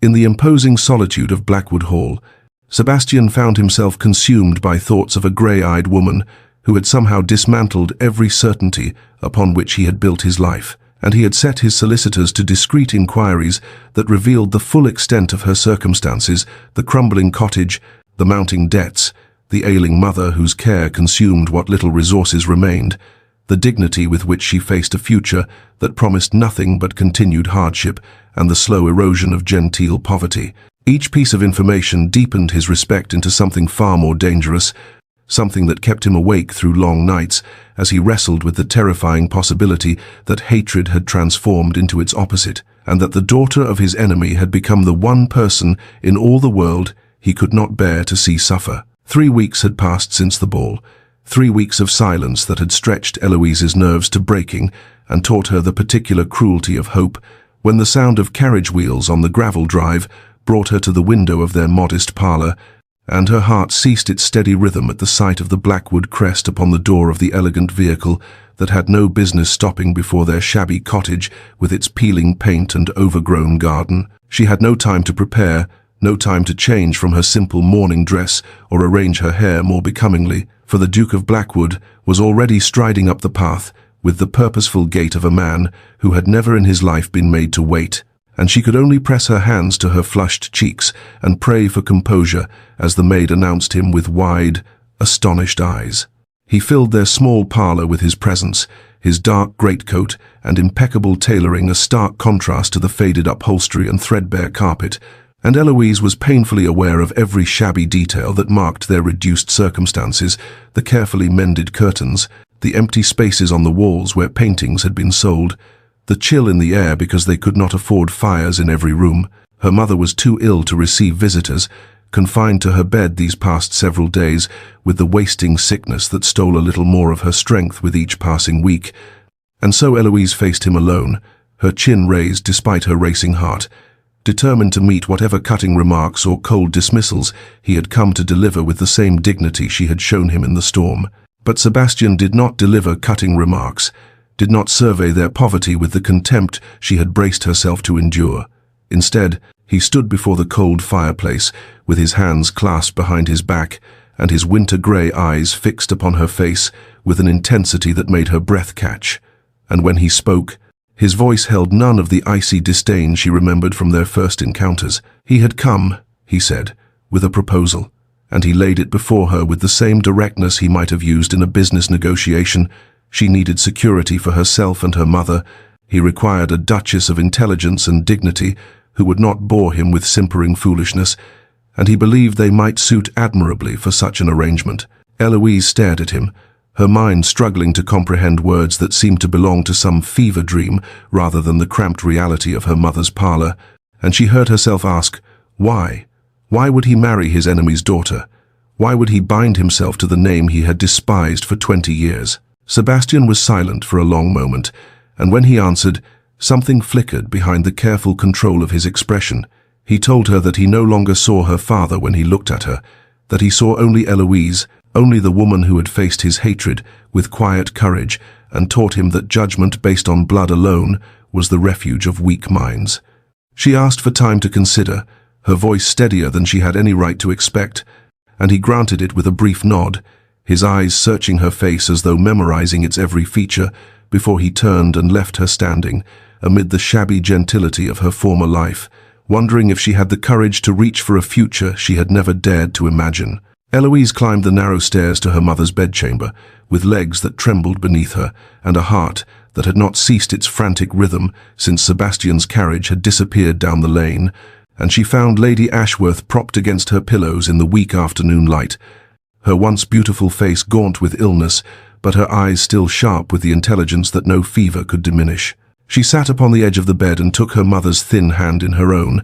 in the imposing solitude of Blackwood Hall, Sebastian found himself consumed by thoughts of a grey-eyed woman who had somehow dismantled every certainty upon which he had built his life, and he had set his solicitors to discreet inquiries that revealed the full extent of her circumstances, the crumbling cottage, the mounting debts, the ailing mother whose care consumed what little resources remained, the dignity with which she faced a future that promised nothing but continued hardship, and the slow erosion of genteel poverty. Each piece of information deepened his respect into something far more dangerous, something that kept him awake through long nights as he wrestled with the terrifying possibility that hatred had transformed into its opposite, and that the daughter of his enemy had become the one person in all the world he could not bear to see suffer. 3 weeks had passed since the ball, 3 weeks of silence that had stretched Eloise's nerves to breaking and taught her the particular cruelty of hope, when the sound of carriage wheels on the gravel drive brought her to the window of their modest parlour, and her heart ceased its steady rhythm at the sight of the Blackwood crest upon the door of the elegant vehicle that had no business stopping before their shabby cottage with its peeling paint and overgrown garden. She had no time to prepare, no time to change from her simple mourning dress or arrange her hair more becomingly, for the Duke of Blackwood was already striding up the path with the purposeful gait of a man who had never in his life been made to wait, and she could only press her hands to her flushed cheeks and pray for composure as the maid announced him with wide, astonished eyes. He filled their small parlour with his presence, his dark greatcoat and impeccable tailoring a stark contrast to the faded upholstery and threadbare carpet, and Eloise was painfully aware of every shabby detail that marked their reduced circumstances, the carefully mended curtains, the empty spaces on the walls where paintings had been sold, the chill in the air because they could not afford fires in every room. Her mother was too ill to receive visitors, confined to her bed these past several days with the wasting sickness that stole a little more of her strength with each passing week. And so Eloise faced him alone, her chin raised despite her racing heart, determined to meet whatever cutting remarks or cold dismissals he had come to deliver with the same dignity she had shown him in the storm. But Sebastian did not deliver cutting remarks, did not survey their poverty with the contempt she had braced herself to endure. Instead, he stood before the cold fireplace, with his hands clasped behind his back, and his winter-grey eyes fixed upon her face with an intensity that made her breath catch. And when he spoke, his voice held none of the icy disdain she remembered from their first encounters. He had come, he said, with a proposal, and he laid it before her with the same directness he might have used in a business negotiation. She needed security for herself and her mother. He required a duchess of intelligence and dignity who would not bore him with simpering foolishness, and he believed they might suit admirably for such an arrangement. Eloise stared at him, her mind struggling to comprehend words that seemed to belong to some fever dream rather than the cramped reality of her mother's parlour, and she heard herself ask, why? Why would he marry his enemy's daughter? Why would he bind himself to the name he had despised for 20 years? Sebastian was silent for a long moment, and when he answered, something flickered behind the careful control of his expression. He told her that he no longer saw her father when he looked at her, that he saw only Eloise, only the woman who had faced his hatred with quiet courage and taught him that judgment based on blood alone was the refuge of weak minds. She asked for time to consider, her voice steadier than she had any right to expect, and he granted it with a brief nod, his eyes searching her face as though memorizing its every feature, before he turned and left her standing, amid the shabby gentility of her former life, wondering if she had the courage to reach for a future she had never dared to imagine. Eloise climbed the narrow stairs to her mother's bedchamber, with legs that trembled beneath her, and a heart that had not ceased its frantic rhythm since Sebastian's carriage had disappeared down the lane, and she found Lady Ashworth propped against her pillows in the weak afternoon light, her once beautiful face gaunt with illness, but her eyes still sharp with the intelligence that no fever could diminish. She sat upon the edge of the bed and took her mother's thin hand in her own,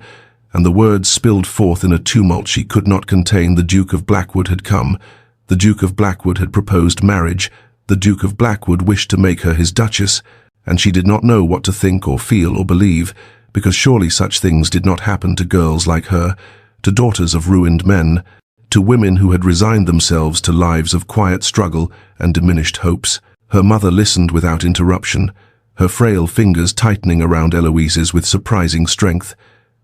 and the words spilled forth in a tumult she could not contain. The Duke of Blackwood had come. The Duke of Blackwood had proposed marriage. The Duke of Blackwood wished to make her his duchess, and she did not know what to think or feel or believe, because surely such things did not happen to girls like her, to daughters of ruined men, to women who had resigned themselves to lives of quiet struggle and diminished hopes. Her mother listened without interruption, her frail fingers tightening around Eloise's with surprising strength,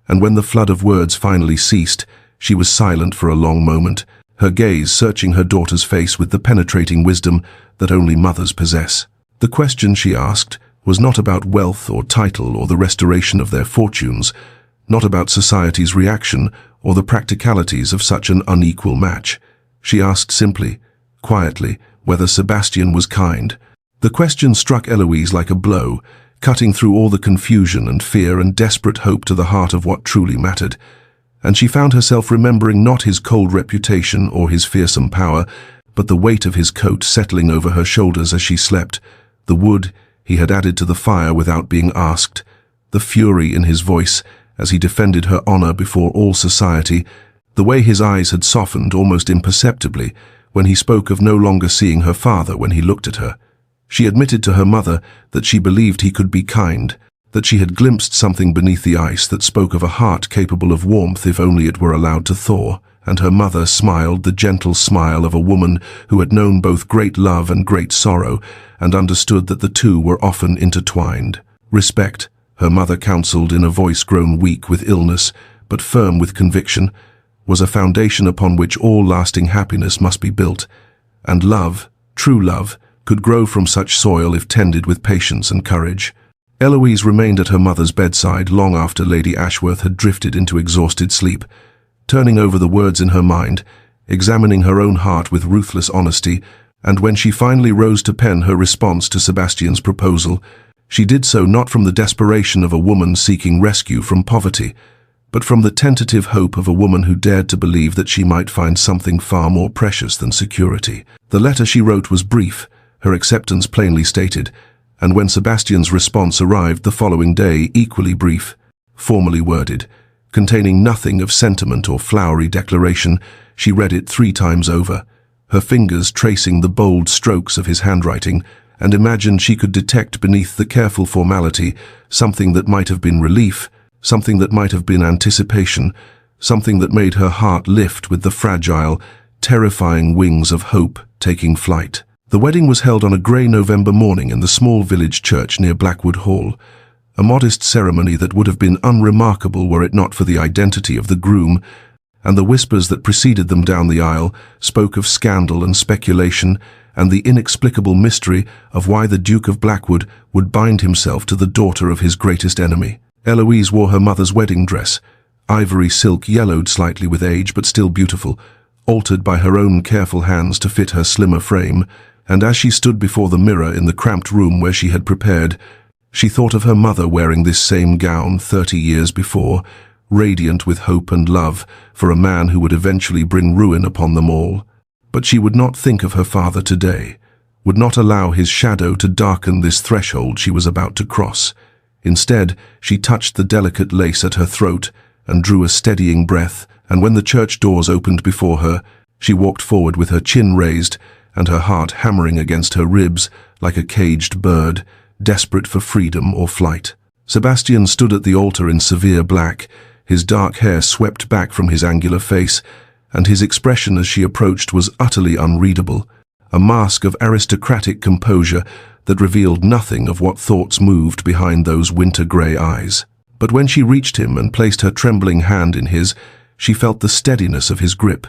and when the flood of words finally ceased, she was silent for a long moment, her gaze searching her daughter's face with the penetrating wisdom that only mothers possess. The question she asked was not about wealth or title or the restoration of their fortunes, not about society's reaction or the practicalities of such an unequal match. She asked simply, quietly, whether Sebastian was kind. The question struck Eloise like a blow, cutting through all the confusion and fear and desperate hope to the heart of what truly mattered, and she found herself remembering not his cold reputation or his fearsome power, but the weight of his coat settling over her shoulders as she slept, the wood he had added to the fire without being asked, the fury in his voice as he defended her honor before all society, the way his eyes had softened almost imperceptibly when he spoke of no longer seeing her father when he looked at her. She admitted to her mother that she believed he could be kind, that she had glimpsed something beneath the ice that spoke of a heart capable of warmth if only it were allowed to thaw, and her mother smiled the gentle smile of a woman who had known both great love and great sorrow, and understood that the two were often intertwined. Respect, her mother counseled in a voice grown weak with illness, but firm with conviction, was a foundation upon which all lasting happiness must be built, and love, true love, could grow from such soil if tended with patience and courage. Eloise remained at her mother's bedside long after Lady Ashworth had drifted into exhausted sleep, turning over the words in her mind, examining her own heart with ruthless honesty, and when she finally rose to pen her response to Sebastian's proposal, she did so not from the desperation of a woman seeking rescue from poverty, but from the tentative hope of a woman who dared to believe that she might find something far more precious than security. The letter she wrote was brief, her acceptance plainly stated, and when Sebastian's response arrived the following day, equally brief, formally worded, containing nothing of sentiment or flowery declaration, she read it 3 times over, her fingers tracing the bold strokes of his handwriting, and imagined she could detect beneath the careful formality something that might have been relief, something that might have been anticipation, something that made her heart lift with the fragile, terrifying wings of hope taking flight. The wedding was held on a grey November morning in the small village church near Blackwood Hall, a modest ceremony that would have been unremarkable were it not for the identity of the groom, and the whispers that preceded them down the aisle spoke of scandal and speculation and the inexplicable mystery of why the Duke of Blackwood would bind himself to the daughter of his greatest enemy. Eloise wore her mother's wedding dress, ivory silk yellowed slightly with age but still beautiful, altered by her own careful hands to fit her slimmer frame, and as she stood before the mirror in the cramped room where she had prepared, she thought of her mother wearing this same gown 30 years before, radiant with hope and love for a man who would eventually bring ruin upon them all. But she would not think of her father today, would not allow his shadow to darken this threshold she was about to cross. Instead, she touched the delicate lace at her throat and drew a steadying breath, and when the church doors opened before her, she walked forward with her chin raised and her heart hammering against her ribs like a caged bird, desperate for freedom or flight. Sebastian stood at the altar in severe black, his dark hair swept back from his angular face, and his expression as she approached was utterly unreadable, a mask of aristocratic composure that revealed nothing of what thoughts moved behind those winter-grey eyes. But when she reached him and placed her trembling hand in his, she felt the steadiness of his grip,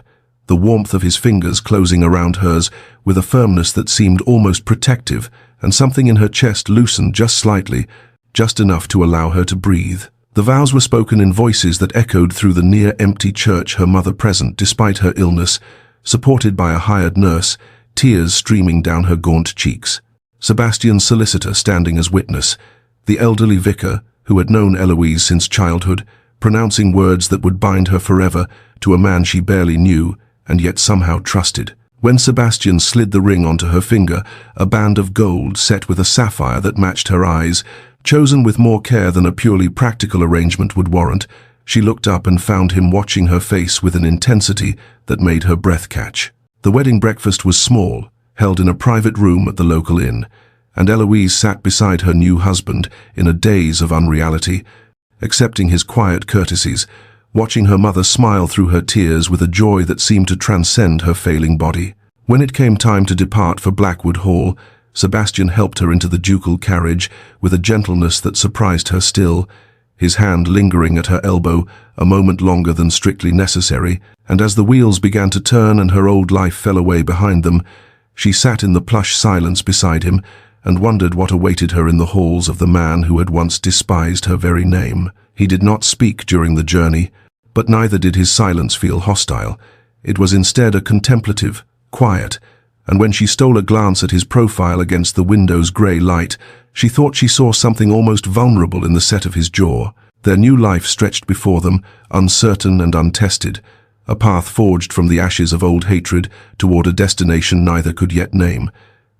the warmth of his fingers closing around hers with a firmness that seemed almost protective, and something in her chest loosened just slightly, just enough to allow her to breathe. The vows were spoken in voices that echoed through the near-empty church, her mother present despite her illness, supported by a hired nurse, tears streaming down her gaunt cheeks. Sebastian's solicitor standing as witness, the elderly vicar, who had known Eloise since childhood, pronouncing words that would bind her forever to a man she barely knew and yet somehow trusted. When Sebastian slid the ring onto her finger, a band of gold set with a sapphire that matched her eyes, chosen with more care than a purely practical arrangement would warrant, she looked up and found him watching her face with an intensity that made her breath catch. The wedding breakfast was small, held in a private room at the local inn, and Eloise sat beside her new husband in a daze of unreality, accepting his quiet courtesies, watching her mother smile through her tears with a joy that seemed to transcend her failing body. When it came time to depart for Blackwood Hall, Sebastian helped her into the ducal carriage with a gentleness that surprised her still, his hand lingering at her elbow a moment longer than strictly necessary, and as the wheels began to turn and her old life fell away behind them, she sat in the plush silence beside him and wondered what awaited her in the halls of the man who had once despised her very name. He did not speak during the journey, but neither did his silence feel hostile. It was instead a contemplative, quiet, and when she stole a glance at his profile against the window's grey light, she thought she saw something almost vulnerable in the set of his jaw. Their new life stretched before them, uncertain and untested, a path forged from the ashes of old hatred toward a destination neither could yet name.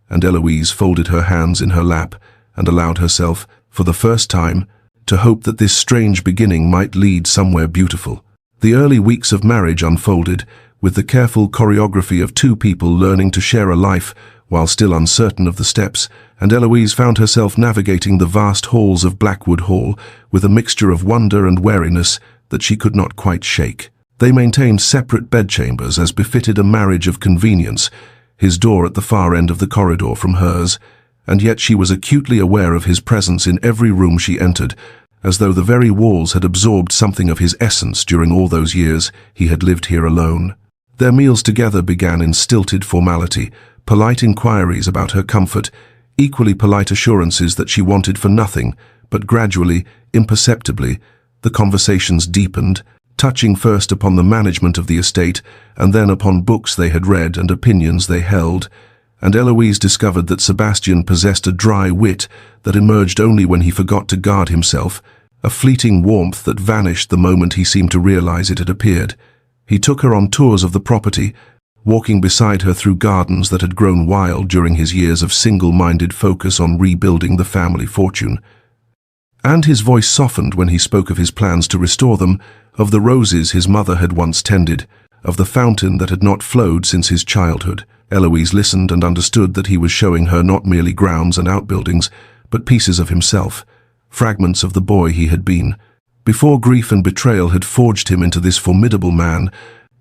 And Eloise folded her hands in her lap and allowed herself, for the first time, to hope that this strange beginning might lead somewhere beautiful. The early weeks of marriage unfolded, with the careful choreography of two people learning to share a life while still uncertain of the steps, and Eloise found herself navigating the vast halls of Blackwood Hall with a mixture of wonder and wariness that she could not quite shake. They maintained separate bedchambers as befitted a marriage of convenience, his door at the far end of the corridor from hers, and yet she was acutely aware of his presence in every room she entered, as though the very walls had absorbed something of his essence during all those years he had lived here alone. Their meals together began in stilted formality, polite inquiries about her comfort, equally polite assurances that she wanted for nothing, but gradually, imperceptibly, the conversations deepened, touching first upon the management of the estate and then upon books they had read and opinions they held, and Eloise discovered that Sebastian possessed a dry wit that emerged only when he forgot to guard himself, a fleeting warmth that vanished the moment he seemed to realize it had appeared. He took her on tours of the property, walking beside her through gardens that had grown wild during his years of single-minded focus on rebuilding the family fortune. And his voice softened when he spoke of his plans to restore them, of the roses his mother had once tended, of the fountain that had not flowed since his childhood. Eloise listened and understood that he was showing her not merely grounds and outbuildings, but pieces of himself, fragments of the boy he had been. Before grief and betrayal had forged him into this formidable man,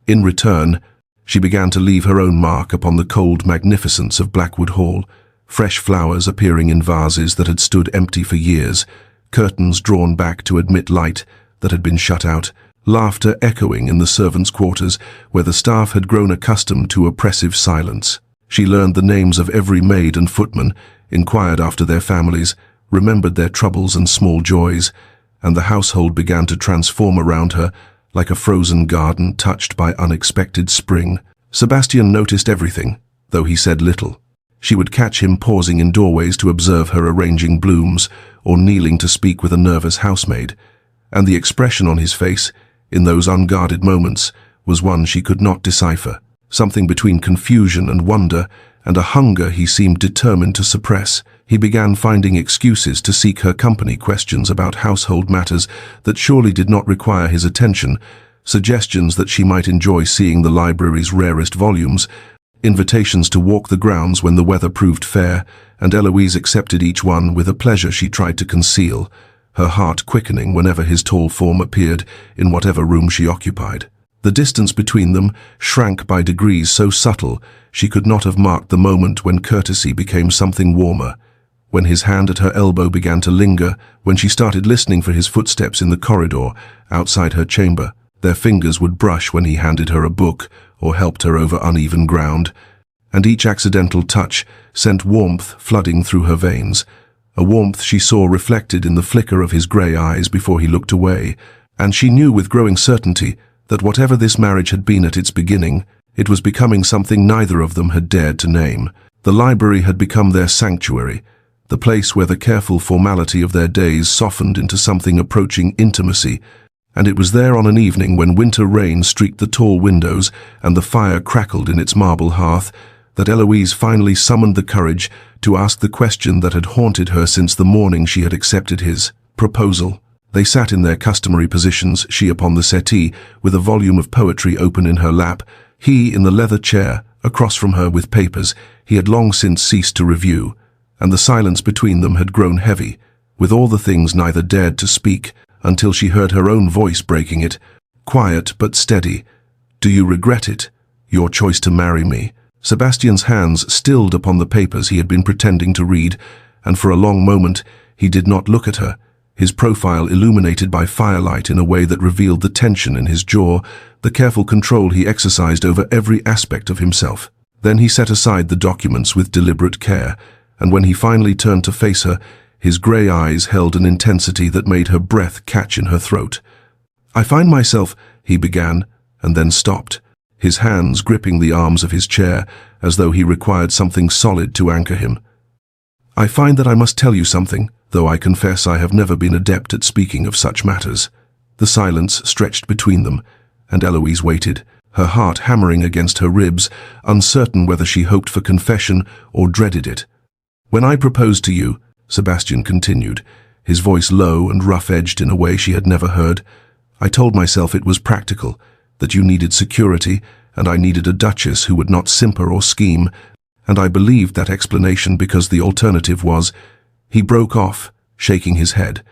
in return, she began to leave her own mark upon the cold magnificence of Blackwood Hall, fresh flowers appearing in vases that had stood empty for years, curtains drawn back to admit light that had been shut out, laughter echoing in the servants' quarters where the staff had grown accustomed to oppressive silence. She learned the names of every maid and footman, inquired after their families, remembered their troubles and small joys, and the household began to transform around her like a frozen garden touched by unexpected spring. Sebastian noticed everything, though he said little. She would catch him pausing in doorways to observe her arranging blooms or kneeling to speak with a nervous housemaid, and the expression on his face, in those unguarded moments, was one she could not decipher, something between confusion and wonder, and a hunger he seemed determined to suppress. He began finding excuses to seek her company, questions about household matters that surely did not require his attention, suggestions that she might enjoy seeing the library's rarest volumes, invitations to walk the grounds when the weather proved fair, and Eloise accepted each one with a pleasure she tried to conceal, her heart quickening whenever his tall form appeared in whatever room she occupied. The distance between them shrank by degrees so subtle she could not have marked the moment when courtesy became something warmer, when his hand at her elbow began to linger, when she started listening for his footsteps in the corridor outside her chamber. Their fingers would brush when he handed her a book or helped her over uneven ground, and each accidental touch sent warmth flooding through her veins, a warmth she saw reflected in the flicker of his grey eyes before he looked away, and she knew with growing certainty that whatever this marriage had been at its beginning, it was becoming something neither of them had dared to name. The library had become their sanctuary, the place where the careful formality of their days softened into something approaching intimacy, and it was there on an evening when winter rain streaked the tall windows and the fire crackled in its marble hearth that Eloise finally summoned the courage to ask the question that had haunted her since the morning she had accepted his proposal. They sat in their customary positions, she upon the settee, with a volume of poetry open in her lap, he in the leather chair, across from her with papers he had long since ceased to review. and the silence between them had grown heavy, with all the things neither dared to speak, until she heard her own voice breaking it, quiet but steady. "Do you regret it? Your choice to marry me?" Sebastian's hands stilled upon the papers he had been pretending to read, and for a long moment he did not look at her, his profile illuminated by firelight in a way that revealed the tension in his jaw, the careful control he exercised over every aspect of himself. Then he set aside the documents with deliberate care, and when he finally turned to face her, his grey eyes held an intensity that made her breath catch in her throat. "I find myself," he began, and then stopped, his hands gripping the arms of his chair as though he required something solid to anchor him. "I find that I must tell you something, though I confess I have never been adept at speaking of such matters." The silence stretched between them, and Eloise waited, her heart hammering against her ribs, uncertain whether she hoped for confession or dreaded it. "When I proposed to you," Sebastian continued, his voice low and rough-edged in a way she had never heard, "I told myself it was practical, that you needed security, and I needed a duchess who would not simper or scheme, and I believed that explanation because the alternative was—" He broke off, shaking his head,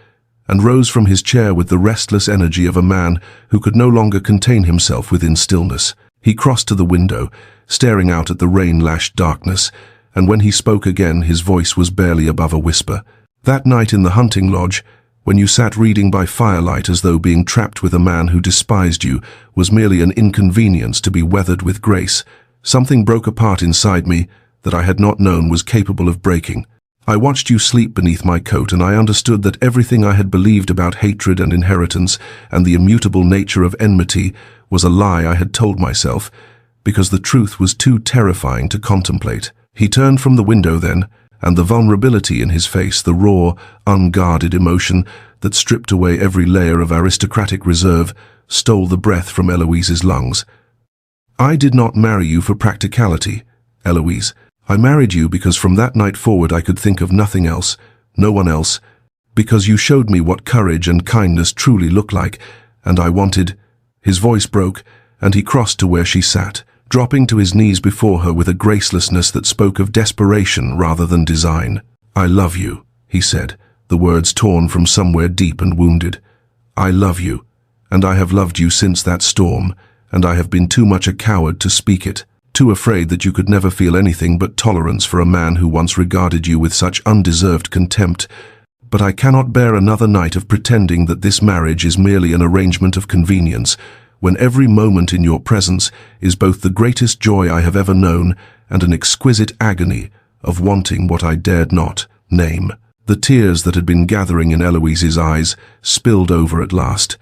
and rose from his chair with the restless energy of a man who could no longer contain himself within stillness. He crossed to the window, staring out at the rain-lashed darkness, and when he spoke again his voice was barely above a whisper. "That night in the hunting lodge, when you sat reading by firelight as though being trapped with a man who despised you was merely an inconvenience to be weathered with grace, something broke apart inside me that I had not known was capable of breaking. I watched you sleep beneath my coat, and I understood that everything I had believed about hatred and inheritance and the immutable nature of enmity was a lie I had told myself, because the truth was too terrifying to contemplate." He turned from the window then, and the vulnerability in his face, the raw, unguarded emotion that stripped away every layer of aristocratic reserve, stole the breath from Eloise's lungs. "I did not marry you for practicality, Eloise. I married you because from that night forward I could think of nothing else, no one else, because you showed me what courage and kindness truly look like, and I wanted—" His voice broke, and he crossed to where she sat, dropping to his knees before her with a gracelessness that spoke of desperation rather than design. "I love you," he said, the words torn from somewhere deep and wounded. "I love you, and I have loved you since that storm, and I have been too much a coward to speak it, too afraid that you could never feel anything but tolerance for a man who once regarded you with such undeserved contempt. But I cannot bear another night of pretending that this marriage is merely an arrangement of convenience, when every moment in your presence is both the greatest joy I have ever known and an exquisite agony of wanting what I dared not name." The tears that had been gathering in Eloise's eyes spilled over at last,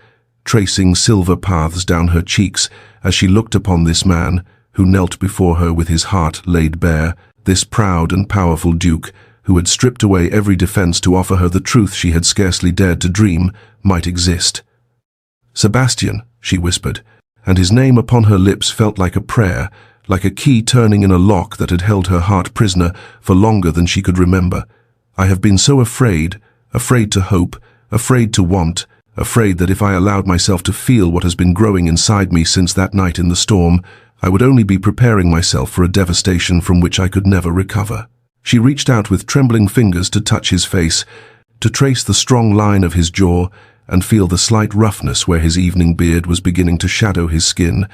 tracing silver paths down her cheeks as she looked upon this man who knelt before her with his heart laid bare, this proud and powerful duke who had stripped away every defense to offer her the truth she had scarcely dared to dream might exist. "Sebastian," she whispered, and his name upon her lips felt like a prayer, like a key turning in a lock that had held her heart prisoner for longer than she could remember. "I have been so afraid, afraid to hope, afraid to want, afraid that if I allowed myself to feel what has been growing inside me since that night in the storm, I would only be preparing myself for a devastation from which I could never recover." She reached out with trembling fingers to touch his face, to trace the strong line of his jaw and feel the slight roughness where his evening beard was beginning to shadow his skin,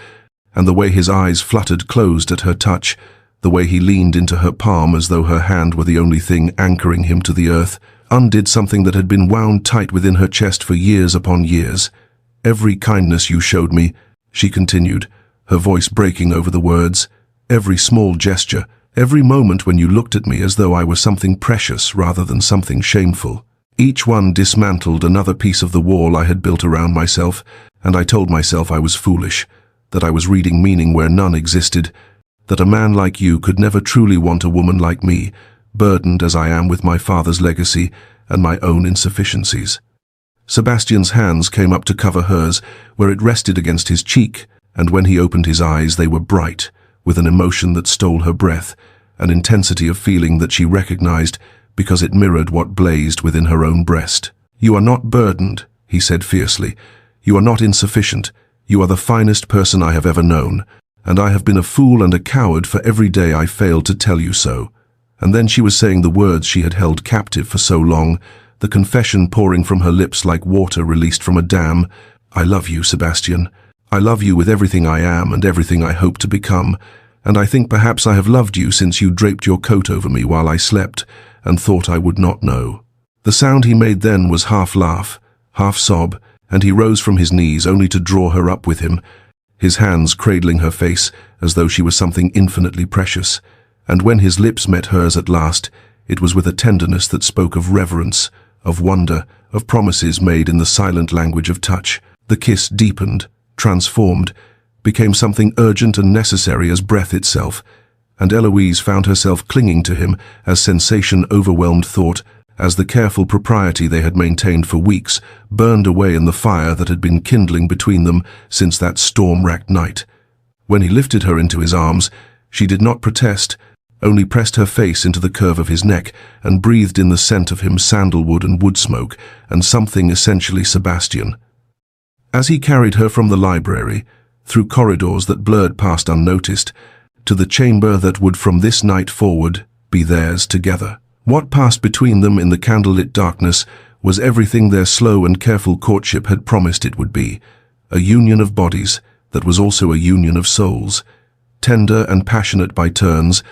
and the way his eyes fluttered closed at her touch, the way he leaned into her palm as though her hand were the only thing anchoring him to the earth, undid something that had been wound tight within her chest for years upon years. "Every kindness you showed me," she continued, her voice breaking over the words, "every small gesture, every moment when you looked at me as though I were something precious rather than something shameful. Each one dismantled another piece of the wall I had built around myself, and I told myself I was foolish, that I was reading meaning where none existed, that a man like you could never truly want a woman like me, burdened as I am with my father's legacy and my own insufficiencies." Sebastian's hands came up to cover hers, where it rested against his cheek, and when he opened his eyes they were bright, with an emotion that stole her breath, an intensity of feeling that she recognized because it mirrored what blazed within her own breast. "You are not burdened," he said fiercely. "You are not insufficient. You are the finest person I have ever known, and I have been a fool and a coward for every day I failed to tell you so." And then she was saying the words she had held captive for so long, the confession pouring from her lips like water released from a dam. I love you, Sebastian. I love you with everything I am and everything I hope to become, and I think perhaps I have loved you since you draped your coat over me while I slept and thought I would not know. The sound he made then was half laugh, half sob, and he rose from his knees only to draw her up with him, his hands cradling her face as though she was something infinitely precious. And when his lips met hers at last, it was with a tenderness that spoke of reverence, of wonder, of promises made in the silent language of touch. The kiss deepened, transformed, became something urgent and necessary as breath itself, and Eloise found herself clinging to him as sensation overwhelmed thought, as the careful propriety they had maintained for weeks burned away in the fire that had been kindling between them since that storm-racked night. When he lifted her into his arms, she did not protest, only pressed her face into the curve of his neck and breathed in the scent of him, sandalwood and wood smoke, and something essentially Sebastian. As he carried her from the library, through corridors that blurred past unnoticed, to the chamber that would from this night forward be theirs together. What passed between them in the candlelit darkness was everything their slow and careful courtship had promised it would be, a union of bodies that was also a union of souls, tender and passionate by turns,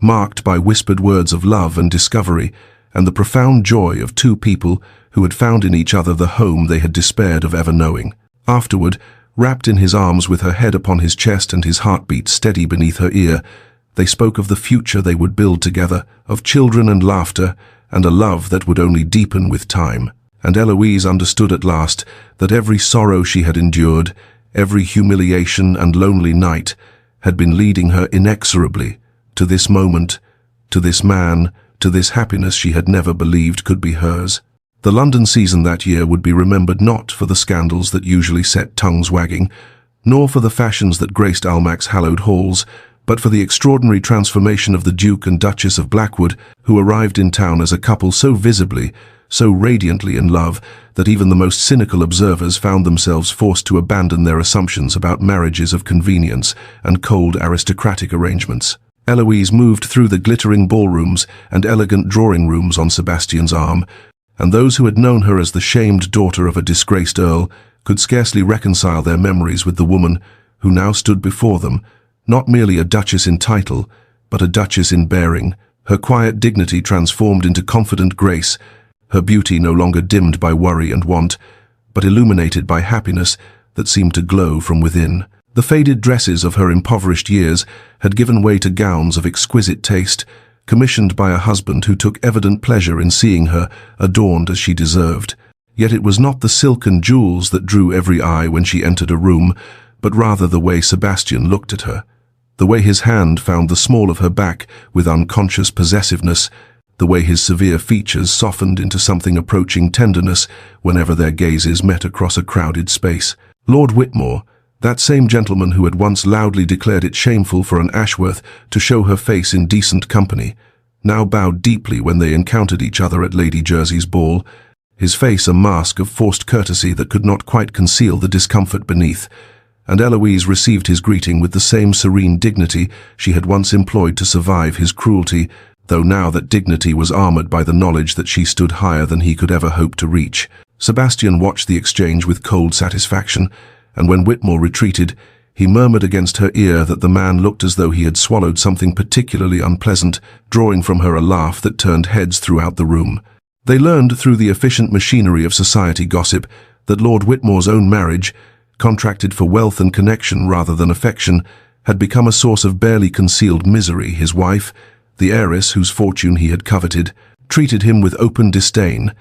marked by whispered words of love and discovery, and the profound joy of two people who had found in each other the home they had despaired of ever knowing. Afterward, wrapped in his arms with her head upon his chest and his heartbeat steady beneath her ear, they spoke of the future they would build together, of children and laughter, and a love that would only deepen with time. And Eloise understood at last that every sorrow she had endured, every humiliation and lonely night, had been leading her inexorably to this moment, to this man, to this happiness she had never believed could be hers. The London season that year would be remembered not for the scandals that usually set tongues wagging, nor for the fashions that graced Almack's hallowed halls, but for the extraordinary transformation of the Duke and Duchess of Blackwood, who arrived in town as a couple so visibly, so radiantly in love, that even the most cynical observers found themselves forced to abandon their assumptions about marriages of convenience and cold aristocratic arrangements. Eloise moved through the glittering ballrooms and elegant drawing rooms on Sebastian's arm, and those who had known her as the shamed daughter of a disgraced earl could scarcely reconcile their memories with the woman who now stood before them, not merely a duchess in title, but a duchess in bearing, her quiet dignity transformed into confident grace, her beauty no longer dimmed by worry and want, but illuminated by happiness that seemed to glow from within. The faded dresses of her impoverished years had given way to gowns of exquisite taste, commissioned by a husband who took evident pleasure in seeing her adorned as she deserved. Yet it was not the silk and jewels that drew every eye when she entered a room, but rather the way Sebastian looked at her, the way his hand found the small of her back with unconscious possessiveness, the way his severe features softened into something approaching tenderness whenever their gazes met across a crowded space. Lord Whitmore, that same gentleman who had once loudly declared it shameful for an Ashworth to show her face in decent company, now bowed deeply when they encountered each other at Lady Jersey's ball, his face a mask of forced courtesy that could not quite conceal the discomfort beneath, and Eloise received his greeting with the same serene dignity she had once employed to survive his cruelty, though now that dignity was armored by the knowledge that she stood higher than he could ever hope to reach. Sebastian watched the exchange with cold satisfaction, and when Whitmore retreated, he murmured against her ear that the man looked as though he had swallowed something particularly unpleasant, drawing from her a laugh that turned heads throughout the room. They learned through the efficient machinery of society gossip that Lord Whitmore's own marriage, contracted for wealth and connection rather than affection, had become a source of barely concealed misery. His wife, the heiress whose fortune he had coveted, treated him with open disdain,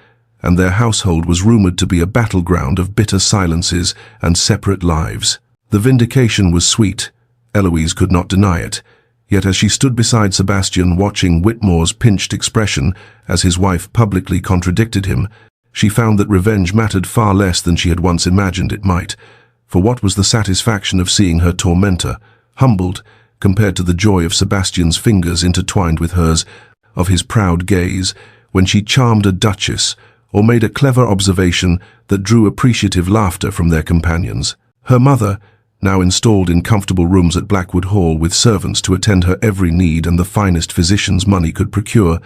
and their household was rumored to be a battleground of bitter silences and separate lives. The vindication was sweet, Eloise could not deny it, yet as she stood beside Sebastian watching Whitmore's pinched expression as his wife publicly contradicted him, she found that revenge mattered far less than she had once imagined it might. For what was the satisfaction of seeing her tormentor, humbled, compared to the joy of Sebastian's fingers intertwined with hers, of his proud gaze, when she charmed a duchess, or made a clever observation that drew appreciative laughter from their companions? Her mother, now installed in comfortable rooms at Blackwood Hall with servants to attend her every need and the finest physicians money could procure,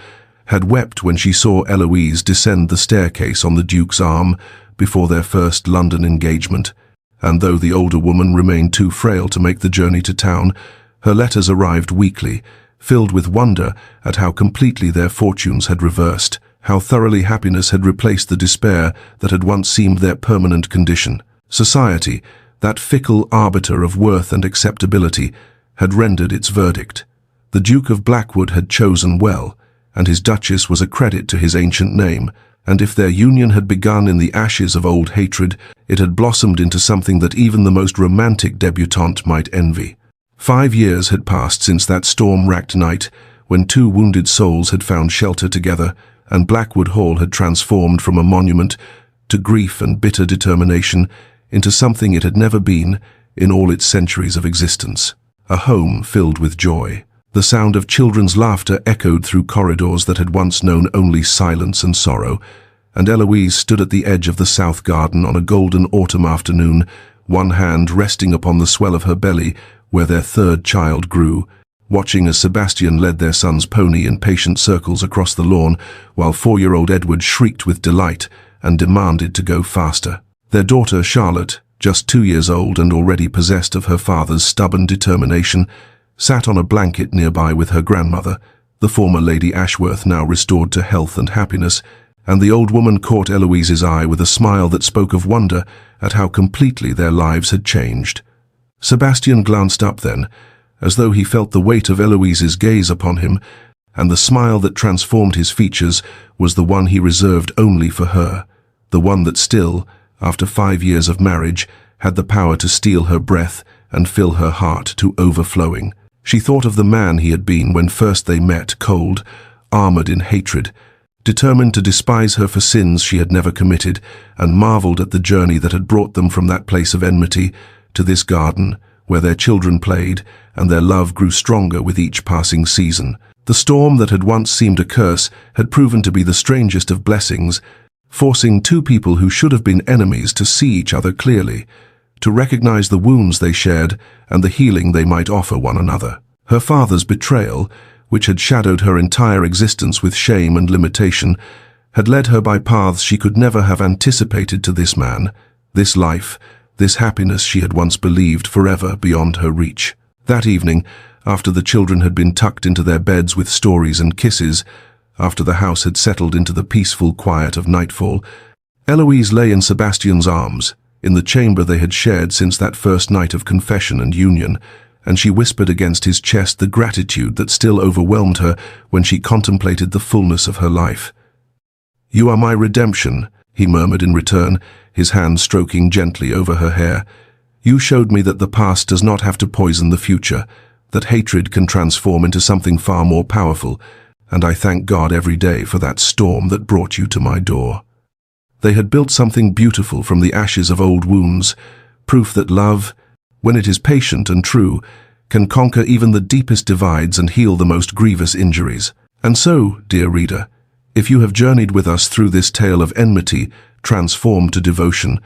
had wept when she saw Eloise descend the staircase on the Duke's arm before their first London engagement, and though the older woman remained too frail to make the journey to town, her letters arrived weekly, filled with wonder at how completely their fortunes had reversed, how thoroughly happiness had replaced the despair that had once seemed their permanent condition. Society, that fickle arbiter of worth and acceptability, had rendered its verdict. The Duke of Blackwood had chosen well, and his Duchess was a credit to his ancient name, and if their union had begun in the ashes of old hatred, it had blossomed into something that even the most romantic debutante might envy. 5 years had passed since that storm-racked night when two wounded souls had found shelter together, and Blackwood Hall had transformed from a monument to grief and bitter determination into something it had never been in all its centuries of existence. A home filled with joy. The sound of children's laughter echoed through corridors that had once known only silence and sorrow, and Eloise stood at the edge of the south garden on a golden autumn afternoon, one hand resting upon the swell of her belly where their third child grew, watching as Sebastian led their son's pony in patient circles across the lawn, while 4-year-old Edward shrieked with delight and demanded to go faster. Their daughter Charlotte, just 2 years old and already possessed of her father's stubborn determination, sat on a blanket nearby with her grandmother, the former Lady Ashworth now restored to health and happiness, and the old woman caught Eloise's eye with a smile that spoke of wonder at how completely their lives had changed. Sebastian glanced up then, as though he felt the weight of Eloise's gaze upon him, and the smile that transformed his features was the one he reserved only for her, the one that still, after 5 years of marriage, had the power to steal her breath and fill her heart to overflowing. She thought of the man he had been when first they met, cold, armored in hatred, determined to despise her for sins she had never committed, and marveled at the journey that had brought them from that place of enmity to this garden where their children played and their love grew stronger with each passing season. The storm that had once seemed a curse had proven to be the strangest of blessings, forcing two people who should have been enemies to see each other clearly, to recognize the wounds they shared and the healing they might offer one another. Her father's betrayal, which had shadowed her entire existence with shame and limitation, had led her by paths she could never have anticipated to this man, this life, this happiness she had once believed forever beyond her reach. That evening, after the children had been tucked into their beds with stories and kisses, after the house had settled into the peaceful quiet of nightfall, Eloise lay in Sebastian's arms, in the chamber they had shared since that first night of confession and union, and she whispered against his chest the gratitude that still overwhelmed her when she contemplated the fullness of her life. "You are my redemption," he murmured in return, his hand stroking gently over her hair. "You showed me that the past does not have to poison the future, that hatred can transform into something far more powerful, and I thank God every day for that storm that brought you to my door." They had built something beautiful from the ashes of old wounds, proof that love, when it is patient and true, can conquer even the deepest divides and heal the most grievous injuries. And so, dear reader, if you have journeyed with us through this tale of enmity transformed to devotion,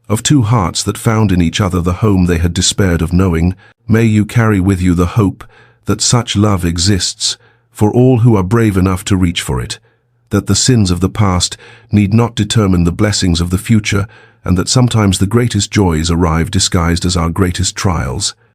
of two hearts that found in each other the home they had despaired of knowing, may you carry with you the hope that such love exists for all who are brave enough to reach for it, that the sins of the past need not determine the blessings of the future, and that sometimes the greatest joys arrive disguised as our greatest trials.